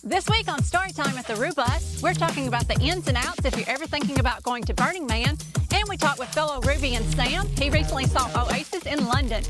This week on Storytime at the Rue Bus, we're talking about the ins and outs if you're ever thinking about going to Burning Man, and we talk with fellow Rubian Sam. He recently saw Oasis in London.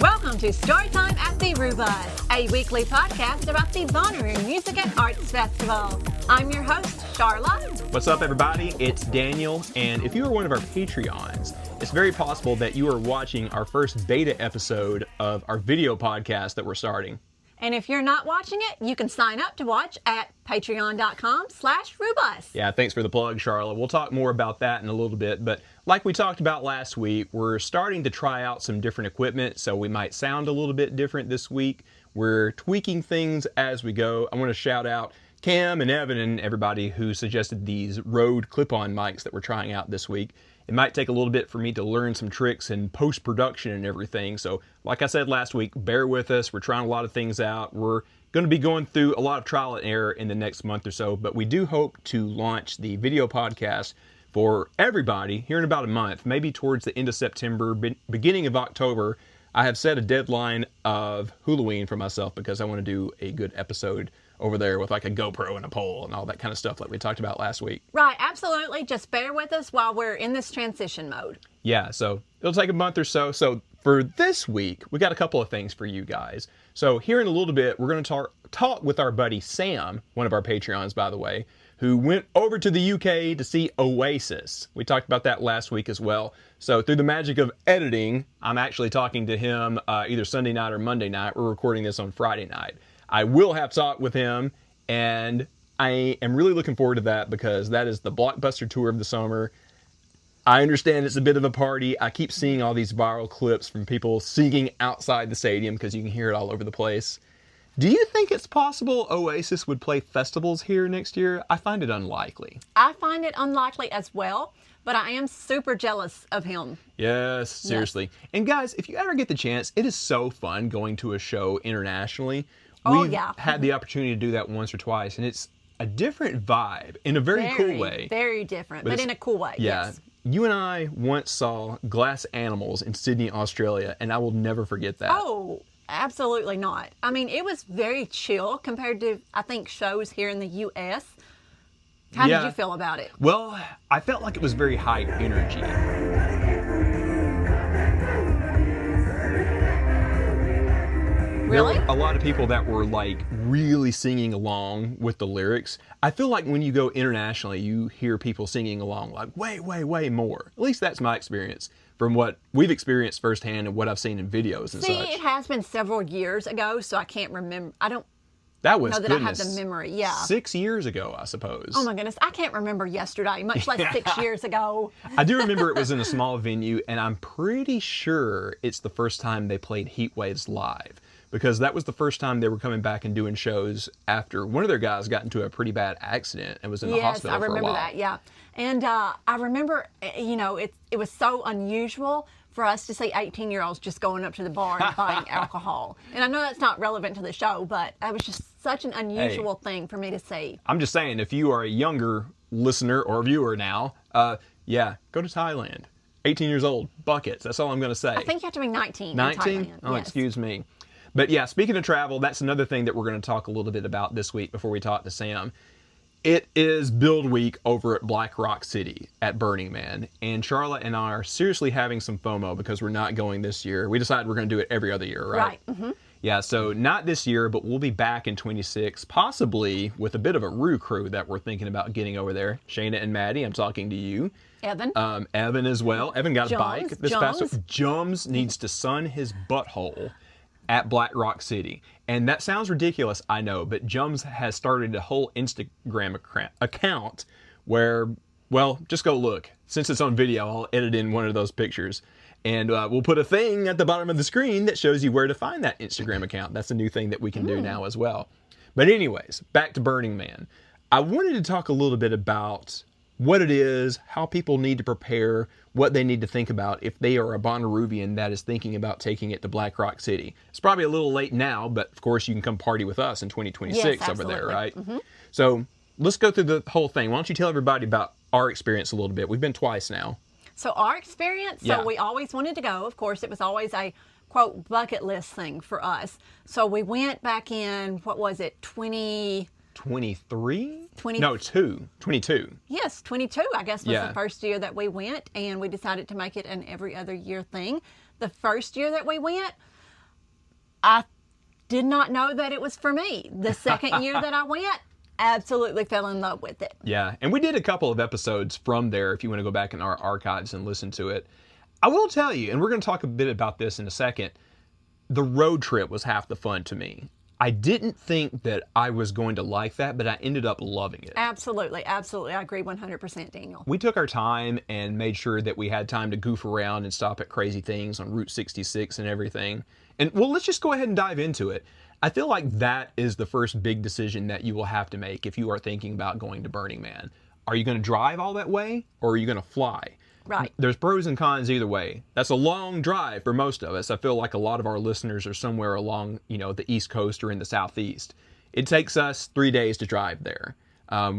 Welcome to Storytime at the Rue Bus, a weekly podcast about the Bonnaroo Music and Arts Festival. I'm your host, Charlotte. What's up, everybody? It's Daniel, and if you are one of our Patreons, it's very possible that you are watching our first beta episode of our video podcast that we're starting. And if you're not watching it, you can sign up to watch at patreon.com/Rubus. Yeah, thanks for the plug, Charlotte. We'll talk more about that in a little bit, but like we talked about last week, we're starting to try out some different equipment, so we might sound a little bit different this week. We're tweaking things as we go. I want to shout out Cam and Evan and everybody who suggested these Rode clip-on mics that we're trying out this week. It might take a little bit for me to learn some tricks in post-production and everything. So, like I said last week, bear with us. We're trying a lot of things out. We're going to be going through a lot of trial and error in the next month or so, but we do hope to launch the video podcast for everybody here in about a month, maybe towards the end of September, beginning of October. I have set a deadline of Halloween for myself because I want to do a good episode over there with like a GoPro and a pole and all that kind of stuff like we talked about last week. Right, absolutely. Just bear with us while we're in this transition mode. Yeah, so it'll take a month or so. So for this week, we got a couple of things for you guys. So here in a little bit, we're going to talk with our buddy Sam, one of our Patreons, by the way, who went over to the UK to see Oasis. We talked about that last week as well. So through the magic of editing, I'm actually talking to him either Sunday night or Monday night. We're recording this on Friday night. I will have talk with him, and I am really looking forward to that because that is the blockbuster tour of the summer. I understand it's a bit of a party. I keep seeing all these viral clips from people singing outside the stadium because you can hear it all over the place. Do you think it's possible Oasis would play festivals here next year? I find it unlikely. I find it unlikely as well, but I am super jealous of him. Yes, seriously. Yes. And guys, if you ever get the chance, it is so fun going to a show internationally. We've had the opportunity to do that once or twice, and it's a different vibe in a very cool way. Very different, but in a cool way. Yeah. Yes. You and I once saw Glass Animals in Sydney, Australia, and I will never forget that. Oh, absolutely not. I mean, it was very chill compared to, I think, shows here in the U.S. How did you feel about it? Well, I felt like it was very high energy. Really? There were a lot of people that were like really singing along with the lyrics. I feel like when you go internationally, you hear people singing along like way, way, way more. At least that's my experience from what we've experienced firsthand and what I've seen in videos and such. See, it has been several years ago, so I can't remember. I don't that was know that I have the memory. Yeah. 6 years ago, I suppose. Oh my goodness. I can't remember yesterday, much less 6 years ago. I do remember it was in a small venue, and I'm pretty sure it's the first time they played Heat Waves live. Because that was the first time they were coming back and doing shows after one of their guys got into a pretty bad accident and was in the hospital for a while. Yes, I remember that, yeah. And I remember, it was so unusual for us to see 18-year-olds just going up to the bar and buying alcohol. And I know that's not relevant to the show, but it was just such an unusual thing for me to see. I'm just saying, if you are a younger listener or viewer now, go to Thailand. 18 years old, buckets, that's all I'm going to say. I think you have to be 19 19? in Thailand. Oh, yes. Excuse me. But yeah, speaking of travel, that's another thing that we're going to talk a little bit about this week before we talk to Sam. It is Build Week over at Black Rock City at Burning Man. And Charlotte and I are seriously having some FOMO because we're not going this year. We decided we're going to do it every other year, right? Right. Mm-hmm. Yeah, so not this year, but we'll be back in 26, possibly with a bit of a Rue crew that we're thinking about getting over there. Shayna and Maddie, I'm talking to you. Evan. Evan as well. Evan got a bike. Jums Jums needs to sun his butthole at Black Rock City. And that sounds ridiculous, I know, but Jums has started a whole Instagram account where, well, just go look. Since it's on video, I'll edit in one of those pictures. And we'll put a thing at the bottom of the screen that shows you where to find that Instagram account. That's a new thing that we can do now as well. But anyways, back to Burning Man. I wanted to talk a little bit about what it is, how people need to prepare, what they need to think about if they are a Bonnaroovian that is thinking about taking it to Black Rock City. It's probably a little late now, but of course you can come party with us in 2026 over there, right? Mm-hmm. So let's go through the whole thing. Why don't you tell everybody about our experience a little bit? We've been twice now. So our experience, we always wanted to go. Of course, it was always a quote bucket list thing for us. So we went back in, what was it, 23? 20 No, 22. Yes, 22, I guess, was Yeah. the first year that we went, and we decided to make it an every other year thing. The first year that we went, I did not know that it was for me. The second year that I went, absolutely fell in love with it. Yeah, and we did a couple of episodes from there if you want to go back in our archives and listen to it. I will tell you, and we're going to talk a bit about this in a second, the road trip was half the fun to me. I didn't think that I was going to like that, but I ended up loving it. Absolutely, absolutely. I agree 100%, Daniel. We took our time and made sure that we had time to goof around and stop at crazy things on Route 66 and everything. And well, let's just go ahead and dive into it. I feel like that is the first big decision that you will have to make if you are thinking about going to Burning Man. Are you going to drive all that way, or are you going to fly? Right. There's pros and cons either way. That's a long drive for most of us. I feel like a lot of our listeners are somewhere along, the East Coast or in the Southeast. It takes us 3 days to drive there.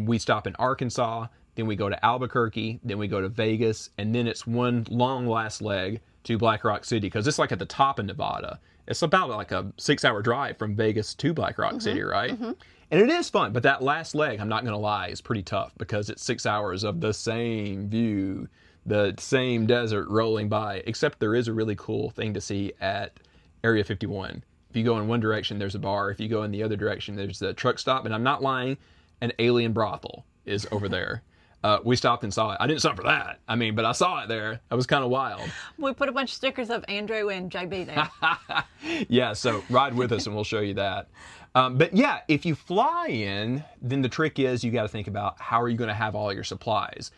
We stop in Arkansas, then we go to Albuquerque, then we go to Vegas, and then it's one long last leg to Black Rock City, because it's like at the top of Nevada. It's about like a 6-hour drive from Vegas to Black Rock City, right? Mm-hmm. And it is fun, but that last leg, I'm not going to lie, is pretty tough because it's 6 hours of the same view, the same desert rolling by, except there is a really cool thing to see at Area 51. If you go in one direction, there's a bar. If you go in the other direction, there's a truck stop. And I'm not lying, an alien brothel is over there. We stopped and saw it. I didn't stop for that. But I saw it there. That was kind of wild. We put a bunch of stickers of Andrew and JB there. Yeah, so ride with us and we'll show you that. But yeah, if you fly in, then the trick is you got to think about how are you going to have all your supplies.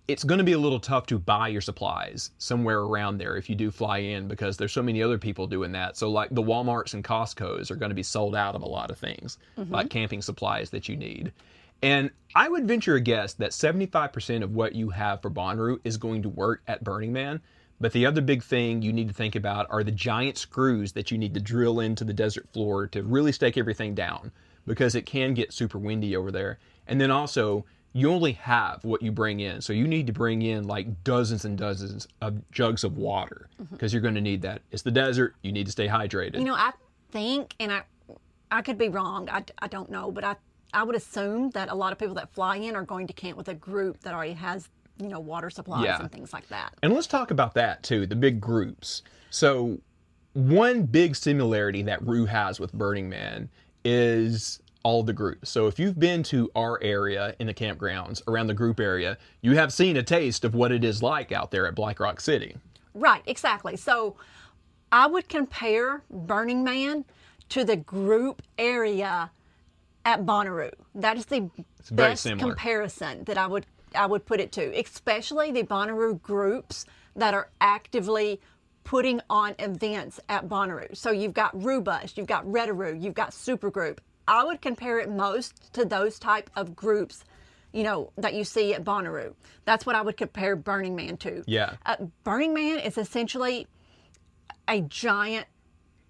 It's going to be a little tough to buy your supplies somewhere around there if you do fly in, because there's so many other people doing that. So like the Walmarts and Costco's are going to be sold out of a lot of things, like camping supplies that you need. And I would venture a guess that 75% of what you have for Bonnaroo is going to work at Burning Man. But the other big thing you need to think about are the giant screws that you need to drill into the desert floor to really stake everything down, because it can get super windy over there. And then also, you only have what you bring in. So you need to bring in like dozens and dozens of jugs of water, because you're going to need that. It's the desert. You need to stay hydrated. I think, and I could be wrong, I don't know, but I would assume that a lot of people that fly in are going to camp with a group that already has, water supplies and things like that. And let's talk about that too, the big groups. So one big similarity that Rue has with Burning Man is all the groups. So if you've been to our area in the campgrounds around the group area, you have seen a taste of what it is like out there at Black Rock City. Right, exactly. So I would compare Burning Man to the group area at Bonnaroo. That is the best comparison that I would put it to, especially the Bonnaroo groups that are actively putting on events at Bonnaroo. So you've got Roo Bus, you've got Redaroo, you've got Supergroup. I would compare it most to those type of groups, that you see at Bonnaroo. That's what I would compare Burning Man to. Yeah. Burning Man is essentially a giant,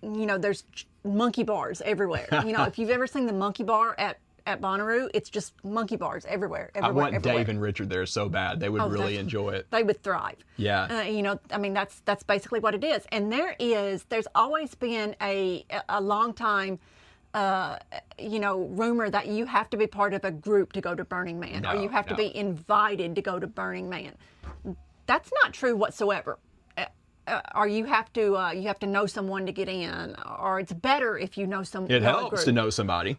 there's monkey bars everywhere. If you've ever seen the monkey bar at Bonnaroo, it's just monkey bars everywhere. I want Dave and Richard there so bad. They would really enjoy it. They would thrive. Yeah. That's basically what it is. And there's always been a long time, rumor that you have to be part of a group to go to Burning Man, or you have to be invited to go to Burning Man. That's not true whatsoever. Or you have to know someone to get in, or it's better if you know someone. It helps to know somebody.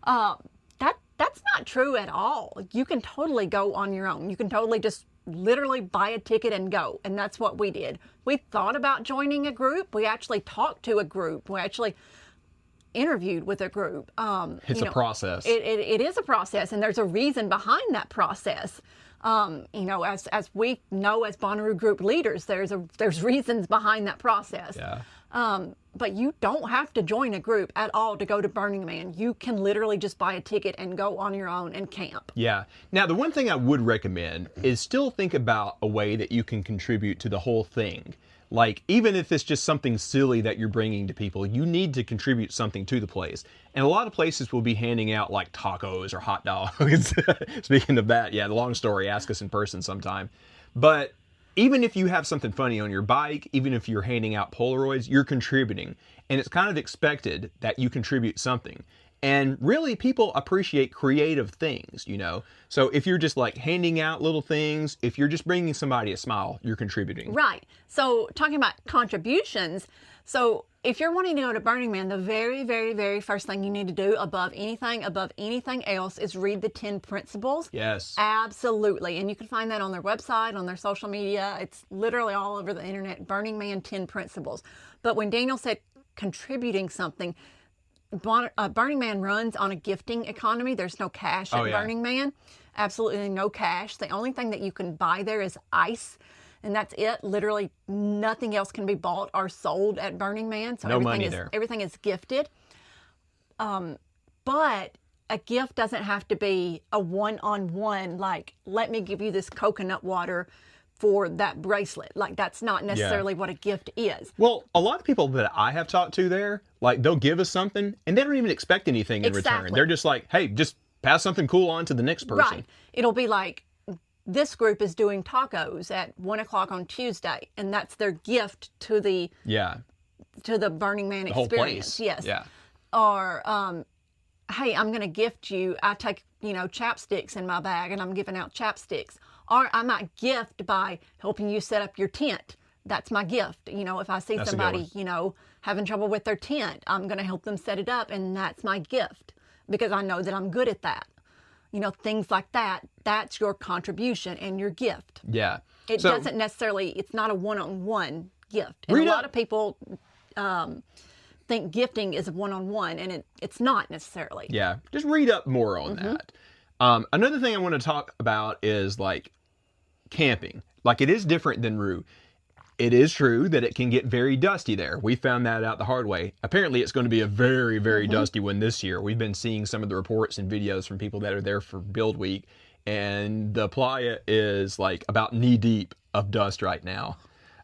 That's not true at all. You can totally go on your own. You can totally just literally buy a ticket and go. And that's what we did. We thought about joining a group. We actually talked to a group. We actually interviewed with a group. It's a process. It is a process, and there's a reason behind that process. As we know as Bonnaroo group leaders, there's reasons behind that process. Yeah. But you don't have to join a group at all to go to Burning Man. You can literally just buy a ticket and go on your own and camp. Yeah. Now, the one thing I would recommend is still think about a way that you can contribute to the whole thing. Like, even if it's just something silly that you're bringing to people, you need to contribute something to the place. And a lot of places will be handing out like tacos or hot dogs. Speaking of that, yeah, the long story, ask us in person sometime. But even if you have something funny on your bike, even if you're handing out Polaroids, you're contributing. And it's kind of expected that you contribute something. And really, people appreciate creative things, you know? So if you're just like handing out little things, if you're just bringing somebody a smile, you're contributing. Right. So talking about contributions, so if you're wanting to go to Burning Man, the very, very, very first thing you need to do above anything else is read the 10 principles. Yes. Absolutely. And you can find that on their website, on their social media. It's literally all over the internet, Burning Man 10 principles. But when Daniel said contributing something, Burning Man runs on a gifting economy. There's no cash at Burning Man. Absolutely no cash. The only thing that you can buy there is ice, and that's it. Literally nothing else can be bought or sold at Burning Man. So no money there. Everything is gifted. But a gift doesn't have to be a one-on-one, like, let me give you this coconut water for that bracelet. Like, that's not necessarily what a gift is. Well, a lot of people that I have talked to there, like, they'll give us something and they don't even expect anything in return. They're just like, hey, just pass something cool on to the next person. Right. It'll be like, this group is doing tacos at 1 o'clock on Tuesday, and that's their gift to the Burning Man experience. Whole place. Yes. Yeah. Or, hey, I'm going to gift you. I take, chapsticks in my bag, and I'm giving out chapsticks. Or I might gift by helping you set up your tent. That's my gift. If I see somebody, having trouble with their tent, I'm going to help them set it up, and that's my gift because I know that I'm good at that. Things like that. That's your contribution and your gift. Yeah. It doesn't necessarily, it's not a one-on-one gift. And a lot of people think gifting is a one-on-one, and it's not necessarily. Yeah. Just read up more on that. Another thing I want to talk about is like camping. Like, it is different than Rue. It is true that it can get very dusty there. We found that out the hard way. Apparently, it's going to be a very, very dusty one this year. We've been seeing some of the reports and videos from people that are there for Build Week, and the playa is like about knee deep of dust right now.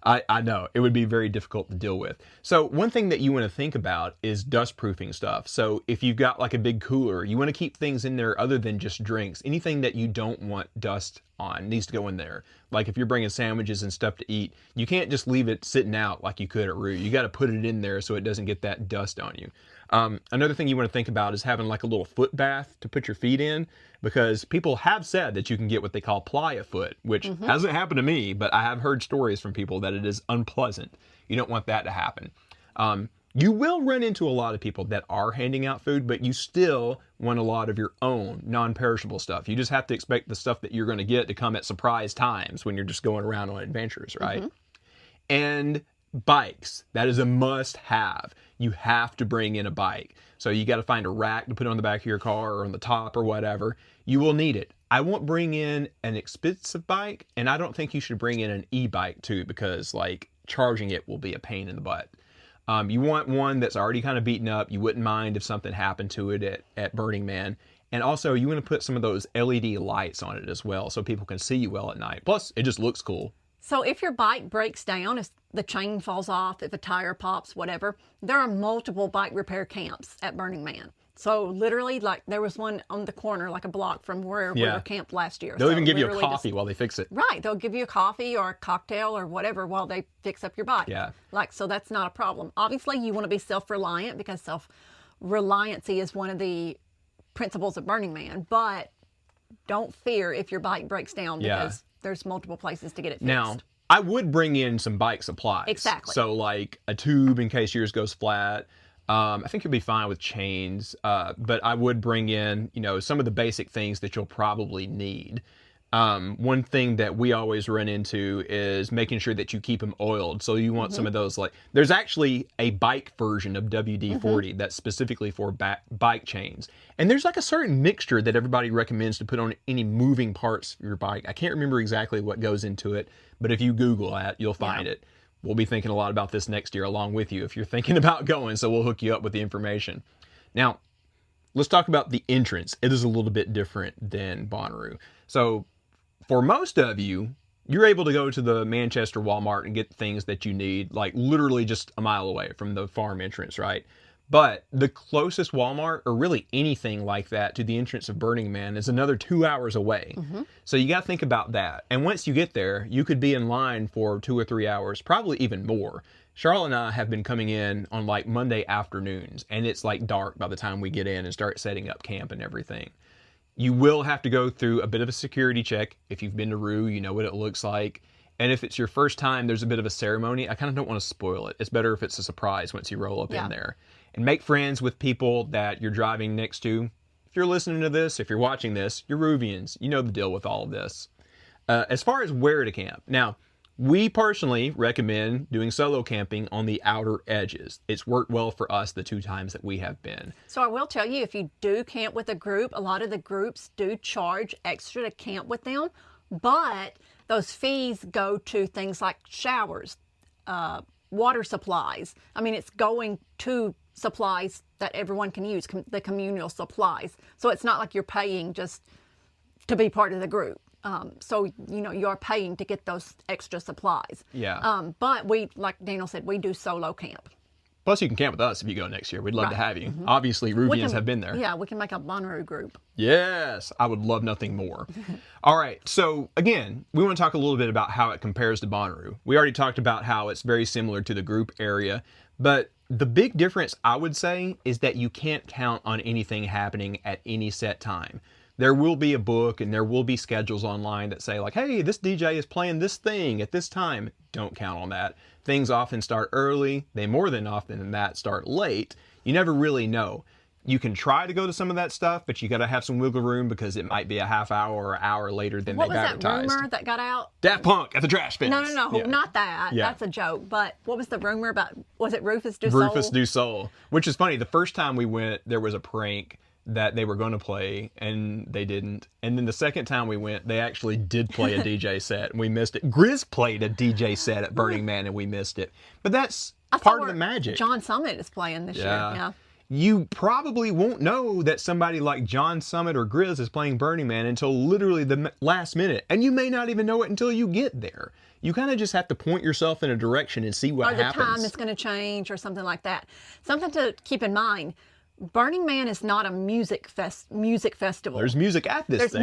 I know. It would be very difficult to deal with. So one thing that you want to think about is dust proofing stuff. So if you've got like a big cooler, you want to keep things in there other than just drinks. Anything that you don't want dust on needs to go in there. Like if you're bringing sandwiches and stuff to eat, you can't just leave it sitting out like you could at Rue. You got to put it in there so it doesn't get that dust on you. Another thing you want to think about is having like a little foot bath to put your feet in, because people have said that you can get what they call playa foot, which hasn't happened to me, but I have heard stories from people that it is unpleasant. You don't want that to happen. You will run into a lot of people that are handing out food, but you still want a lot of your own non-perishable stuff. You just have to expect the stuff that you're going to get to come at surprise times when you're just going around on adventures, right? And bikes, that is a must-have. You have to bring in a bike. So you got to find a rack to put on the back of your car or on the top or whatever. You will need it. I won't bring in an expensive bike, and I don't think you should bring in an e-bike too, because like charging it will be a pain in the butt. You want one that's already kind of beaten up. You wouldn't mind if something happened to it at Burning Man. And also, you want to put some of those LED lights on it as well so people can see you well at night. Plus, it just looks cool. So if your bike breaks down, if the chain falls off, if a tire pops, whatever, there are multiple bike repair camps at Burning Man. So literally, like, there was one on the corner, like a block from where we were camped last year. They'll even give you a coffee while they fix it. Right. They'll give you a coffee or a cocktail or whatever while they fix up your bike. Yeah. Like, so that's not a problem. Obviously, you want to be self-reliant because self-reliancy is one of the principles of Burning Man. But don't fear if your bike breaks down because there's multiple places to get it fixed. Now, I would bring in some bike supplies. Exactly. So like a tube in case yours goes flat. I think you'll be fine with chains, but I would bring in, some of the basic things that you'll probably need. One thing that we always run into is making sure that you keep them oiled. So you want some of those, like, there's actually a bike version of WD-40 that's specifically for bike chains. And there's like a certain mixture that everybody recommends to put on any moving parts of your bike. I can't remember exactly what goes into it, but if you Google that, you'll find it. We'll be thinking a lot about this next year along with you if you're thinking about going, so we'll hook you up with the information. Now, let's talk about the entrance. It is a little bit different than Bonnaroo. So for most of you, you're able to go to the Manchester Walmart and get things that you need, like literally just a mile away from the farm entrance, right? But the closest Walmart, or really anything like that, to the entrance of Burning Man is another 2 hours away. So you got to think about that. And once you get there, you could be in line for 2 or 3 hours, probably even more. Charlotte and I have been coming in on like Monday afternoons, and it's like dark by the time we get in and start setting up camp and everything. You will have to go through a bit of a security check. If you've been to Rue, you know what it looks like. And if it's your first time, there's a bit of a ceremony. I kind of don't want to spoil it. It's better if it's a surprise once you roll up in there. And make friends with people that you're driving next to. If you're listening to this, if you're watching this, you're Ruvians. You know the deal with all of this. As far as where to camp. Now, we personally recommend doing solo camping on the outer edges. It's worked well for us the 2 times that we have been. So I will tell you, if you do camp with a group, a lot of the groups do charge extra to camp with them. But those fees go to things like showers, water supplies. I mean, it's going to supplies that everyone can use, the communal supplies. So it's not like you're paying just to be part of the group. So, you know, you're paying to get those extra supplies. Yeah. But we, like Daniel said, we do solo camp. Plus, you can camp with us if you go next year. We'd love to have you. Obviously, Ruvians have been there. Yeah, we can make a Bonnaroo group. Yes, I would love nothing more. All right, so again, we want to talk a little bit about how it compares to Bonnaroo. We already talked about how it's very similar to the group area, but the big difference, I would say, is that you can't count on anything happening at any set time. There will be a book and there will be schedules online that say like, hey, this DJ is playing this thing at this time. Don't count on that. Things often start early. They more than often than that start late. You never really know. You can try to go to some of that stuff, but you got to have some wiggle room because it might be a half hour or hour later than they've advertised. What was that rumor that got out? Daft Punk at the trash bins. No, Yeah. not that. Yeah. That's a joke. But what was the rumor about? Was it Rufus Du Sol? Rufus Du Sol, which is funny. The first time we went, there was a prank that they were going to play and they didn't. And then the second time we went, they actually did play a DJ set and we missed it. Grizz played a DJ set at Burning Man and we missed it. But that's part of the magic. John Summit is playing this year. Yeah. You probably won't know that somebody like John Summit or Grizz is playing Burning Man until literally the last minute. And you may not even know it until you get there. You kind of just have to point yourself in a direction and see what happens. Or the time is going to change or something like that. Something to keep in mind. Burning Man is not a music festival. There's music at this thing.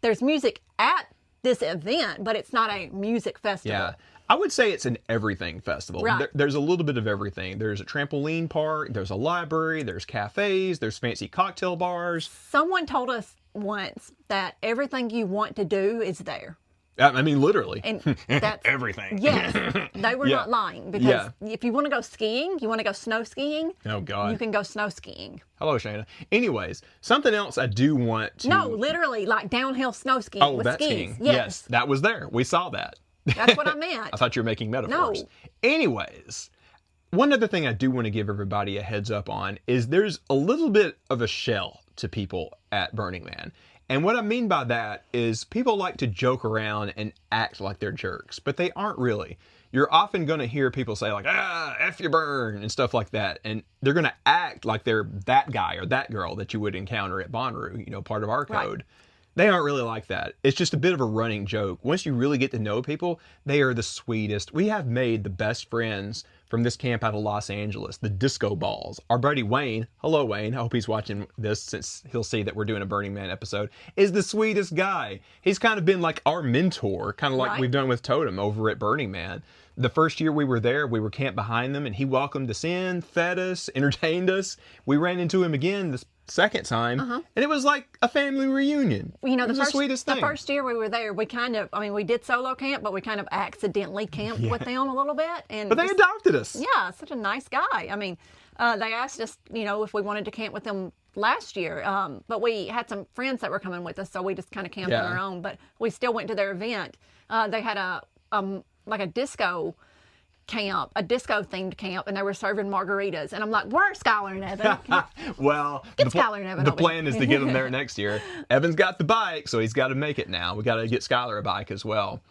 There's music at this event, but it's not a music festival. Yeah. I would say it's an everything festival. Right. There's a little bit of everything. There's a trampoline park, there's a library, there's cafes, there's fancy cocktail bars. Someone told us once that everything you want to do is there. I mean, literally. And that's everything. Yes, they were not lying because if you want to go skiing, you want to go snow skiing. Oh God, you can go snow skiing. Hello, Shayna. Anyways, something else I do want to. No, literally, like downhill snow skiing. Oh, with that's skis. skiing. Yes, that was there. We saw that. That's what I meant. I thought you were making metaphors. No. Anyways, one other thing I do want to give everybody a heads up on is there's a little bit of a shell to people at Burning Man. And what I mean by that is people like to joke around and act like they're jerks, but they aren't really. You're often going to hear people say like, F you burn, and stuff like that. And they're going to act like they're that guy or that girl that you would encounter at Bonnaroo, you know, part of our code. Right. They aren't really like that. It's just a bit of a running joke. Once you really get to know people, they are the sweetest. We have made the best friends from this camp out of Los Angeles, the Disco Balls. Our buddy Wayne, hello Wayne, I hope he's watching this since he'll see that we're doing a Burning Man episode, is the sweetest guy. He's kind of been like our mentor, kind of like we've done with Totem over at Burning Man. The first year we were there, we were camped behind them and he welcomed us in, fed us, entertained us. We ran into him again this second time and it was like a family reunion. You know, it was the sweetest thing. The first year we were there, we we did solo camp, but we kind of accidentally camped with them a little bit. But they adopted us. Yeah, such a nice guy. I mean, they asked us, you know, if we wanted to camp with them last year, but we had some friends that were coming with us, so we just kind of camped on our own, but we still went to their event. They had a disco camp, a disco themed camp, and they were serving margaritas. And I'm like, where's Skylar and Evan? Well, Skylar and Evan. The plan is to get them there next year. Evan's got the bike, so he's got to make it now. We got to get Skylar a bike as well.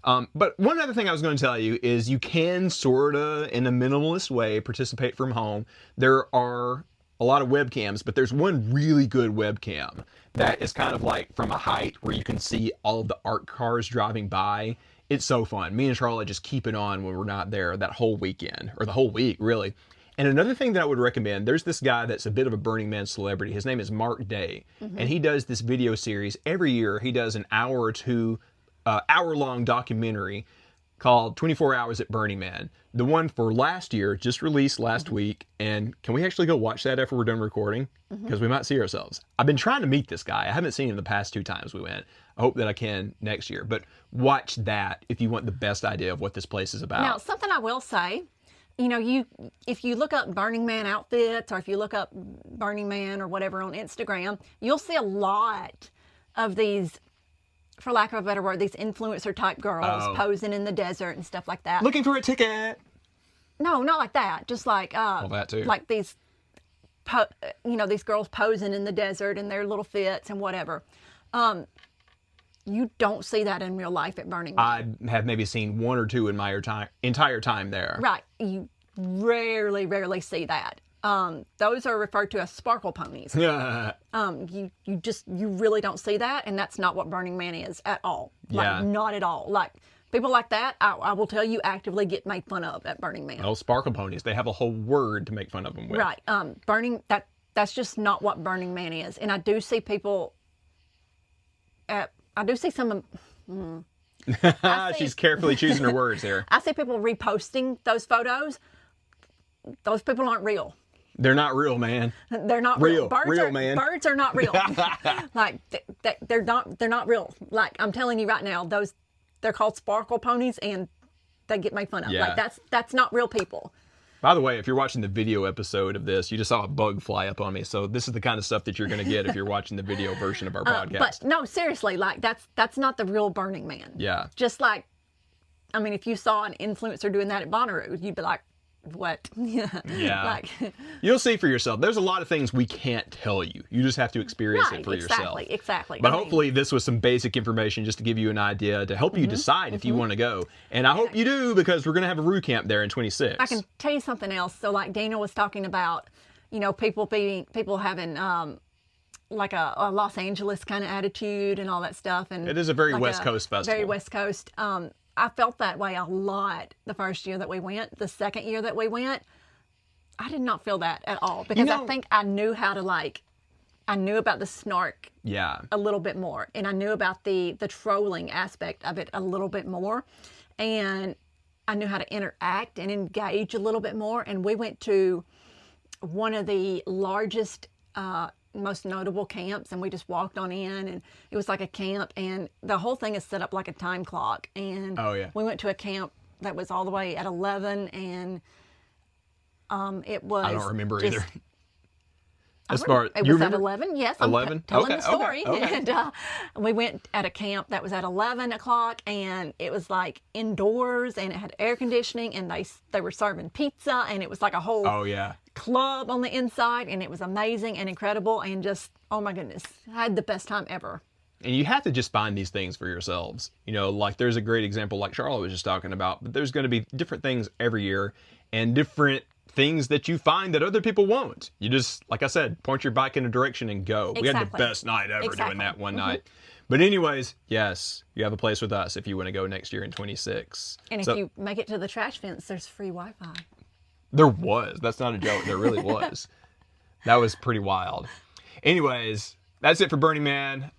But one other thing I was going to tell you is you can sort of, in a minimalist way, participate from home. There are a lot of webcams, but there's one really good webcam that is kind of like from a height where you can see all of the art cars driving by. It's so fun. Me and Charlotte just keep it on when we're not there that whole weekend, or the whole week, really. And another thing that I would recommend, there's this guy that's a bit of a Burning Man celebrity. His name is Mark Day. And he does this video series. Every year, he does an hour or two, hour-long documentary called 24 Hours at Burning Man. The one for last year just released last week. And can we actually go watch that after we're done recording? Because we might see ourselves. I've been trying to meet this guy. I haven't seen him the past 2 times we went. I hope that I can next year. But watch that if you want the best idea of what this place is about. Now, something I will say, you know, if you look up Burning Man outfits, or if you look up Burning Man or whatever on Instagram, you'll see a lot of these, for lack of a better word, these influencer type girls posing in the desert and stuff like that. Looking for a ticket. No, not like that. Just like Well, that too. like these, these girls posing in the desert in their little fits and whatever. You don't see that in real life at Burning Man. I have maybe seen 1 or 2 in my entire time there. Right. You rarely see that. Those are referred to as sparkle ponies. You really don't see that, and that's not what Burning Man is at all. Like, not at all. Like, people like that, I will tell you, actively get made fun of at Burning Man. Oh, sparkle ponies. They have a whole word to make fun of them with. Right. That's just not what Burning Man is. And I do see people I do see some She's carefully choosing her words there. I see people reposting those photos. Those people aren't real. They're not real, man. They're not real. Man. Birds are not real. Like they're not real. Like, I'm telling you right now, they're called sparkle ponies, and they get made fun of. Yeah. Like, that's not real people. By the way, if you're watching the video episode of this, you just saw a bug fly up on me. So this is the kind of stuff that you're going to get if you're watching the video version of our podcast. But no, seriously, like that's not the real Burning Man. Yeah. Just like, I mean, if you saw an influencer doing that at Bonnaroo, you'd be like, what? Yeah. Like, you'll see for yourself. There's a lot of things we can't tell you. You just have to experience it for yourself. Exactly. But hopefully this was some basic information just to give you an idea to help you decide if you want to go. And I hope you do, because we're going to have a Roo camp there in 26. I can tell you something else. So like Daniel was talking about, people having like a Los Angeles kind of attitude and all that stuff. And it is a very West Coast festival. Very West Coast. I felt that way a lot the first year that we went. The second year that we went, I did not feel that at all, because I think I knew how to I knew about the snark a little bit more, and I knew about the trolling aspect of it a little bit more, and I knew how to interact and engage a little bit more. And we went to one of the largest, most notable camps, and we just walked on in, and it was like a camp, and the whole thing is set up like a time clock. And we went to a camp that was all the way at 11, and it was, I don't remember either. It was at 11, yes. 11? I'm telling the story. Okay. And we went at a camp that was at 11 o'clock, and it was like indoors, and it had air conditioning, and they were serving pizza, and it was like a whole club on the inside, and it was amazing and incredible, and just, oh my goodness, I had the best time ever. And you have to just find these things for yourselves. Like there's a great example like Charlotte was just talking about, but there's going to be different things every year and different things that you find that other people won't. You just, like I said, point your bike in a direction and go. Exactly. We had the best night ever doing that one night. But anyways, yes, you have a place with us if you want to go next year in 26. And if you make it to the trash fence, there's free Wi-Fi. There was. That's not a joke. There really was. That was pretty wild. Anyways, that's it for Burning Man.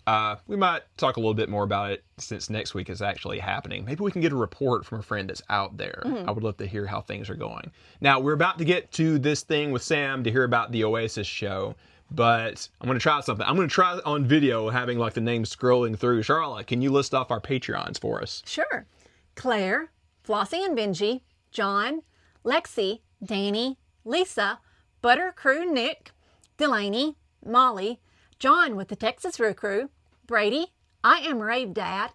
We might talk a little bit more about it since next week is actually happening. Maybe we can get a report from a friend that's out there. I would love to hear how things are going. Now, we're about to get to this thing with Sam to hear about the Oasis show, but I'm going to try something. I'm going to try on video having like the names scrolling through. Charlotte, can you list off our Patreons for us? Sure. Claire, Flossie and Benji, John, Lexi, Danny, Lisa, Butter Crew Nick, Delaney, Molly, John with the Texas Roo Crew, Brady, I Am Rave Dad,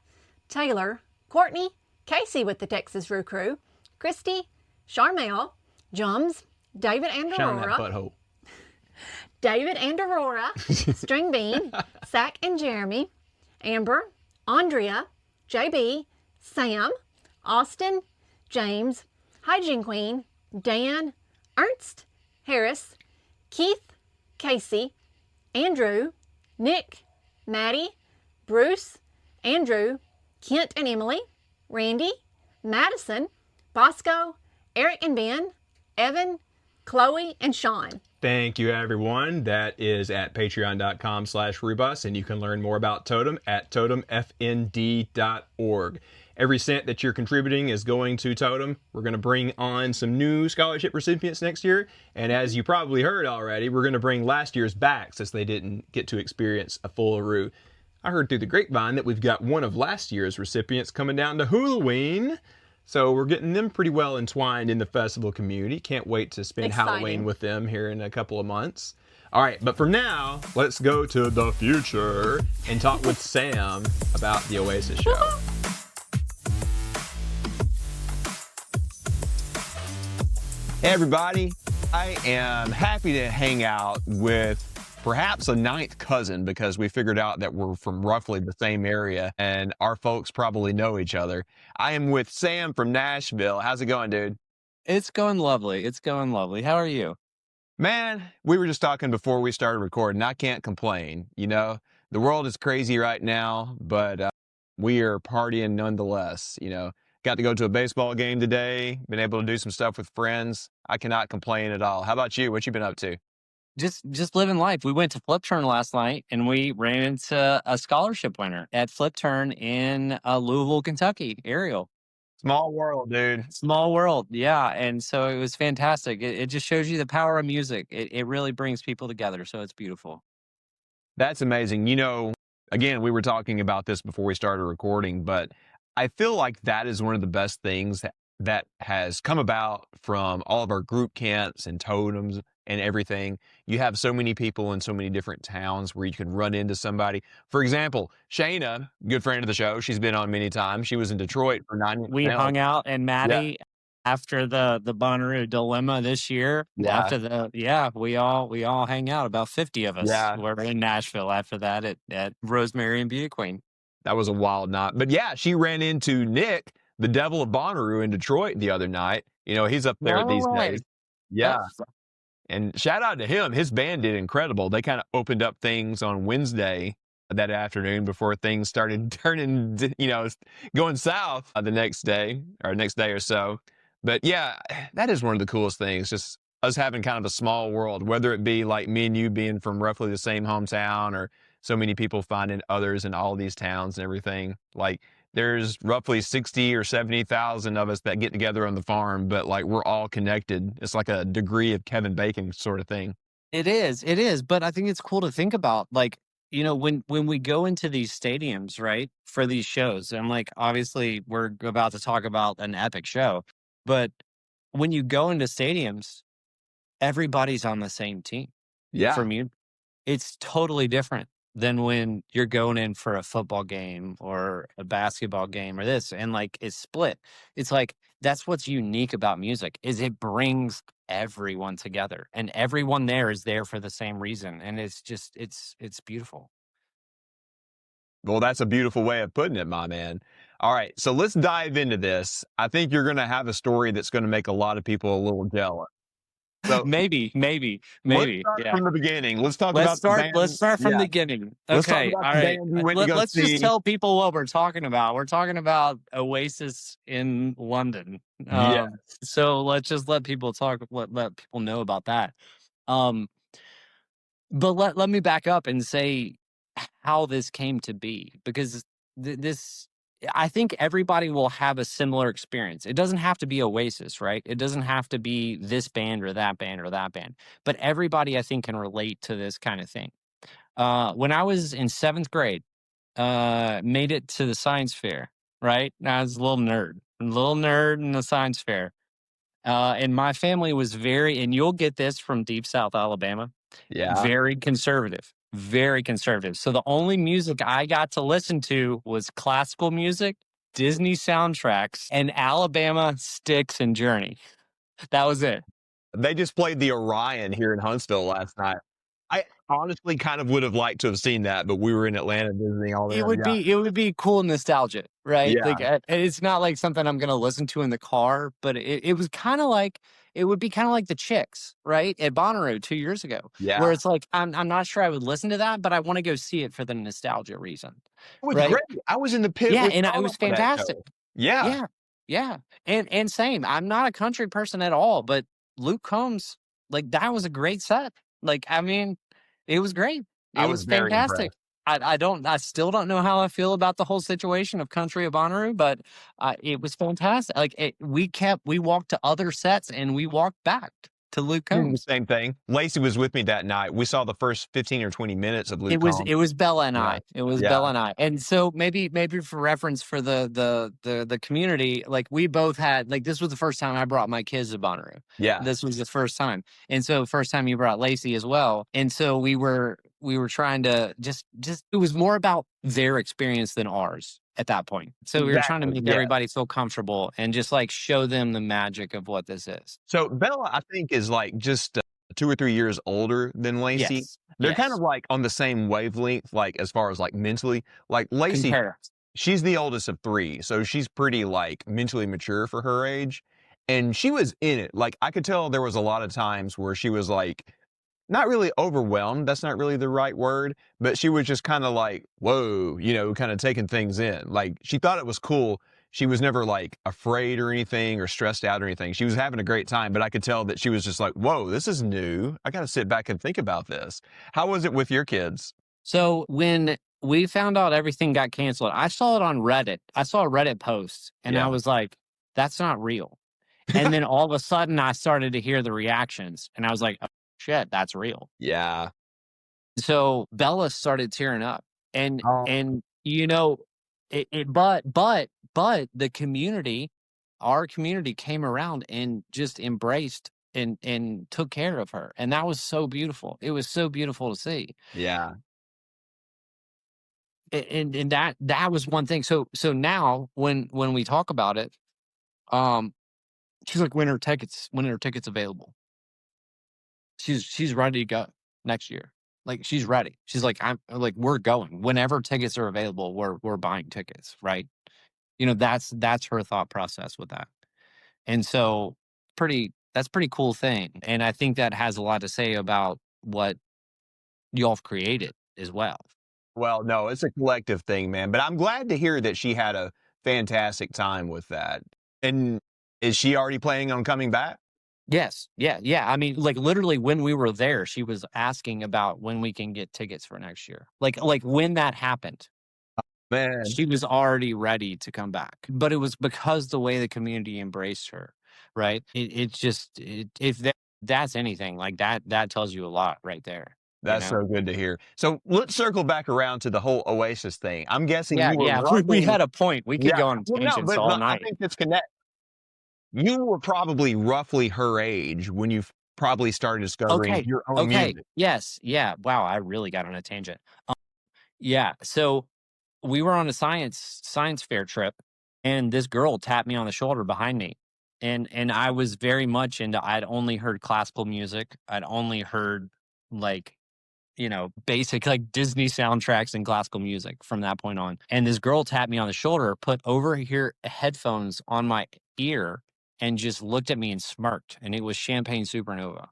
Taylor, Courtney, Casey with the Texas Roo Crew, Christy, Charmel, Jums, David and Aurora, David and Aurora, String Bean, Sack and Jeremy, Amber, Andrea, JB, Sam, Austin, James, Hygiene Queen, Dan, Ernst, Harris, Keith, Casey, Andrew, Nick, Maddie, Bruce, Andrew, Kent and Emily, Randy, Madison, Bosco, Eric and Ben, Evan, Chloe and Sean. Thank you, everyone. That is at patreon.com/Rebus, and you can learn more about Totem at totemfnd.org. Every cent that you're contributing is going to Totem. We're going to bring on some new scholarship recipients next year, and as you probably heard already, we're going to bring last year's back since they didn't get to experience a full Aru. I heard through the grapevine that we've got one of last year's recipients coming down to Halloween. So we're getting them pretty well entwined in the festival community. Can't wait to spend Halloween with them here in a couple of months. All right, but for now, let's go to the future and talk with Sam about the Oasis show. Hey everybody, I am happy to hang out with perhaps a ninth cousin because we figured out that we're from roughly the same area and our folks probably know each other. I am with Sam from Nashville. How's it going, dude? It's going lovely. It's going lovely. How are you? Man, we were just talking before we started recording. I can't complain. You know, the world is crazy right now, but we are partying nonetheless. You know, got to go to a baseball game today, been able to do some stuff with friends. I cannot complain at all. How about you? What you been up to? Just living life. We went to Flip Turn last night and we ran into a scholarship winner at Flip Turn in Louisville, Kentucky. Ariel. Small world, dude. Small world. Yeah. And so it was fantastic. It just shows you the power of music. It really brings people together. So it's beautiful. That's amazing. You know, again, we were talking about this before we started recording, but I feel like that is one of the best things that has come about from all of our group camps and totems and everything. You have so many people in so many different towns where you can run into somebody. For example, Shayna, good friend of the show, she's been on many times. She was in Detroit for 9 years. We hung out, and Maddie, after the Bonnaroo dilemma this year, we all hang out. About 50 of us. Yeah. We're in Nashville after that at Rosemary and Beauty Queen. That was a wild night. But yeah, she ran into Nick, the Devil of Bonnaroo, in Detroit the other night. You know, he's up there these days. Yeah. And shout out to him. His band did incredible. They kind of opened up things on Wednesday that afternoon before things started turning, you know, going south the next day or so. But yeah, that is one of the coolest things. Just us having kind of a small world, whether it be like me and you being from roughly the same hometown or so many people finding others in all these towns and everything. Like there's roughly 60 or 70,000 of us that get together on the farm, but like we're all connected. It's like a degree of Kevin Bacon sort of thing. It is. But I think it's cool to think about, like, you know, when we go into these stadiums, right, for these shows, and like, obviously we're about to talk about an epic show, but when you go into stadiums, everybody's on the same team. Yeah. From you, it's totally different than when you're going in for a football game or a basketball game or this, and like it's split. It's like, that's what's unique about music, is it brings everyone together and everyone there is there for the same reason. And it's just, it's beautiful. Well, that's a beautiful way of putting it, my man. All right, so let's dive into this. I think you're going to have a story that's going to make a lot of people a little jealous. So maybe. Let's start from the beginning. Let's start from the beginning. Okay, all right. Let's just tell people what we're talking about. We're talking about Oasis in London. So let's just let people let people know about that. But let me back up and say how this came to be, because this, I think everybody will have a similar experience. It doesn't have to be Oasis, right? It doesn't have to be this band or that band or that band. But everybody, I think, can relate to this kind of thing. When I was in 7th grade, made it to the science fair, right? I was a little nerd in the science fair. And my family was and you'll get this from Deep South Alabama, very conservative. Very conservative. So the only music I got to listen to was classical music, Disney soundtracks, and Alabama, Styx, and Journey. That was it. They just played the Orion here in Huntsville last night. I honestly kind of would have liked to have seen that, but we were in Atlanta visiting all the It would be cool nostalgia, right? Yeah. Like, it's not like something I'm going to listen to in the car, but it was kind of like, it would be kind of like the Chicks, right, at Bonnaroo 2 years ago. Yeah. Where it's like, I'm not sure I would listen to that, but I want to go see it for the nostalgia reason. It was right? great. I was in the pit. Yeah, and it was fantastic. Yeah. And same. I'm not a country person at all, but Luke Combs like that was a great set. Like, I mean, it was great. I It was was very fantastic. impressed. I still don't know how I feel about the whole situation of Country of Bonnaroo, but it was fantastic. Like we walked to other sets and we walked back to Luke We did the Combs. same thing. Lacey was with me that night. We saw the first 15 or 20 minutes of Luke Combs. It was Bella and Yeah. I. It was Yeah. Bella and I. And so maybe for reference for the community, like we both had, like, this was the first time I brought my kids to Bonnaroo. Yeah. This was the first time. And so first time you brought Lacey as well. And so we were trying to just it was more about their experience than ours at that point. So we were trying to Exactly, make yeah. everybody feel comfortable and just like show them the magic of what this is. So Bella, I think, is like just 2 or 3 years older than Lacey. Yes. They're kind yes. of like on the same wavelength, like as far as like mentally. Like Lacey, Compare. she's the oldest of 3, so she's pretty like mentally mature for her age. And she was in it. Like I could tell there was a lot of times where she was like not really overwhelmed. That's not really the right word, but she was just kind of like, whoa, kind of taking things in. Like she thought it was cool. She was never like afraid or anything or stressed out or anything. She was having a great time, but I could tell that she was just like, whoa, this is new. I got to sit back and think about this. How was it with your kids? So when we found out everything got canceled, I saw it on Reddit. I saw a Reddit post and I Yeah. was like, that's not real. And then all of a sudden I started to hear the reactions and I was like, oh, shit, that's real. Yeah. So Bella started tearing up and Oh. but the community, our community came around and just embraced and took care of her. And that was so beautiful. It was so beautiful to see. Yeah. And that was one thing. So now when we talk about it, she's like, when are tickets available? She's ready to go next year. Like she's ready. She's like, I'm like, we're going. Whenever tickets are available, we're buying tickets, right? That's her thought process with that. And so that's pretty cool thing. And I think that has a lot to say about what y'all have created as well. Well, no, it's a collective thing, man. But I'm glad to hear that she had a fantastic time with that. And is she already planning on coming back? Yes. Yeah. I mean, like literally when we were there, she was asking about when we can get tickets for next year. Like when that happened, Man. she was already ready to come back. But it was because the way the community embraced her, right? If that's anything, like that tells you a lot right there. That's so good to hear. So let's circle back around to the whole Oasis thing. I'm guessing you were Yeah. roughly, We had a point. We could go on well, no, tangents but all I night. think it's connect. You were probably roughly her age when you probably started discovering your own music. Yes. Yeah. Wow. I really got on a tangent. Yeah. So we were on a science fair trip and this girl tapped me on the shoulder behind me. And I was very much into, I'd only heard classical music. I'd only heard like, basic like Disney soundtracks and classical music from that point on. And this girl tapped me on the shoulder, put over here headphones on my ear and just looked at me and smirked. And it was Champagne Supernova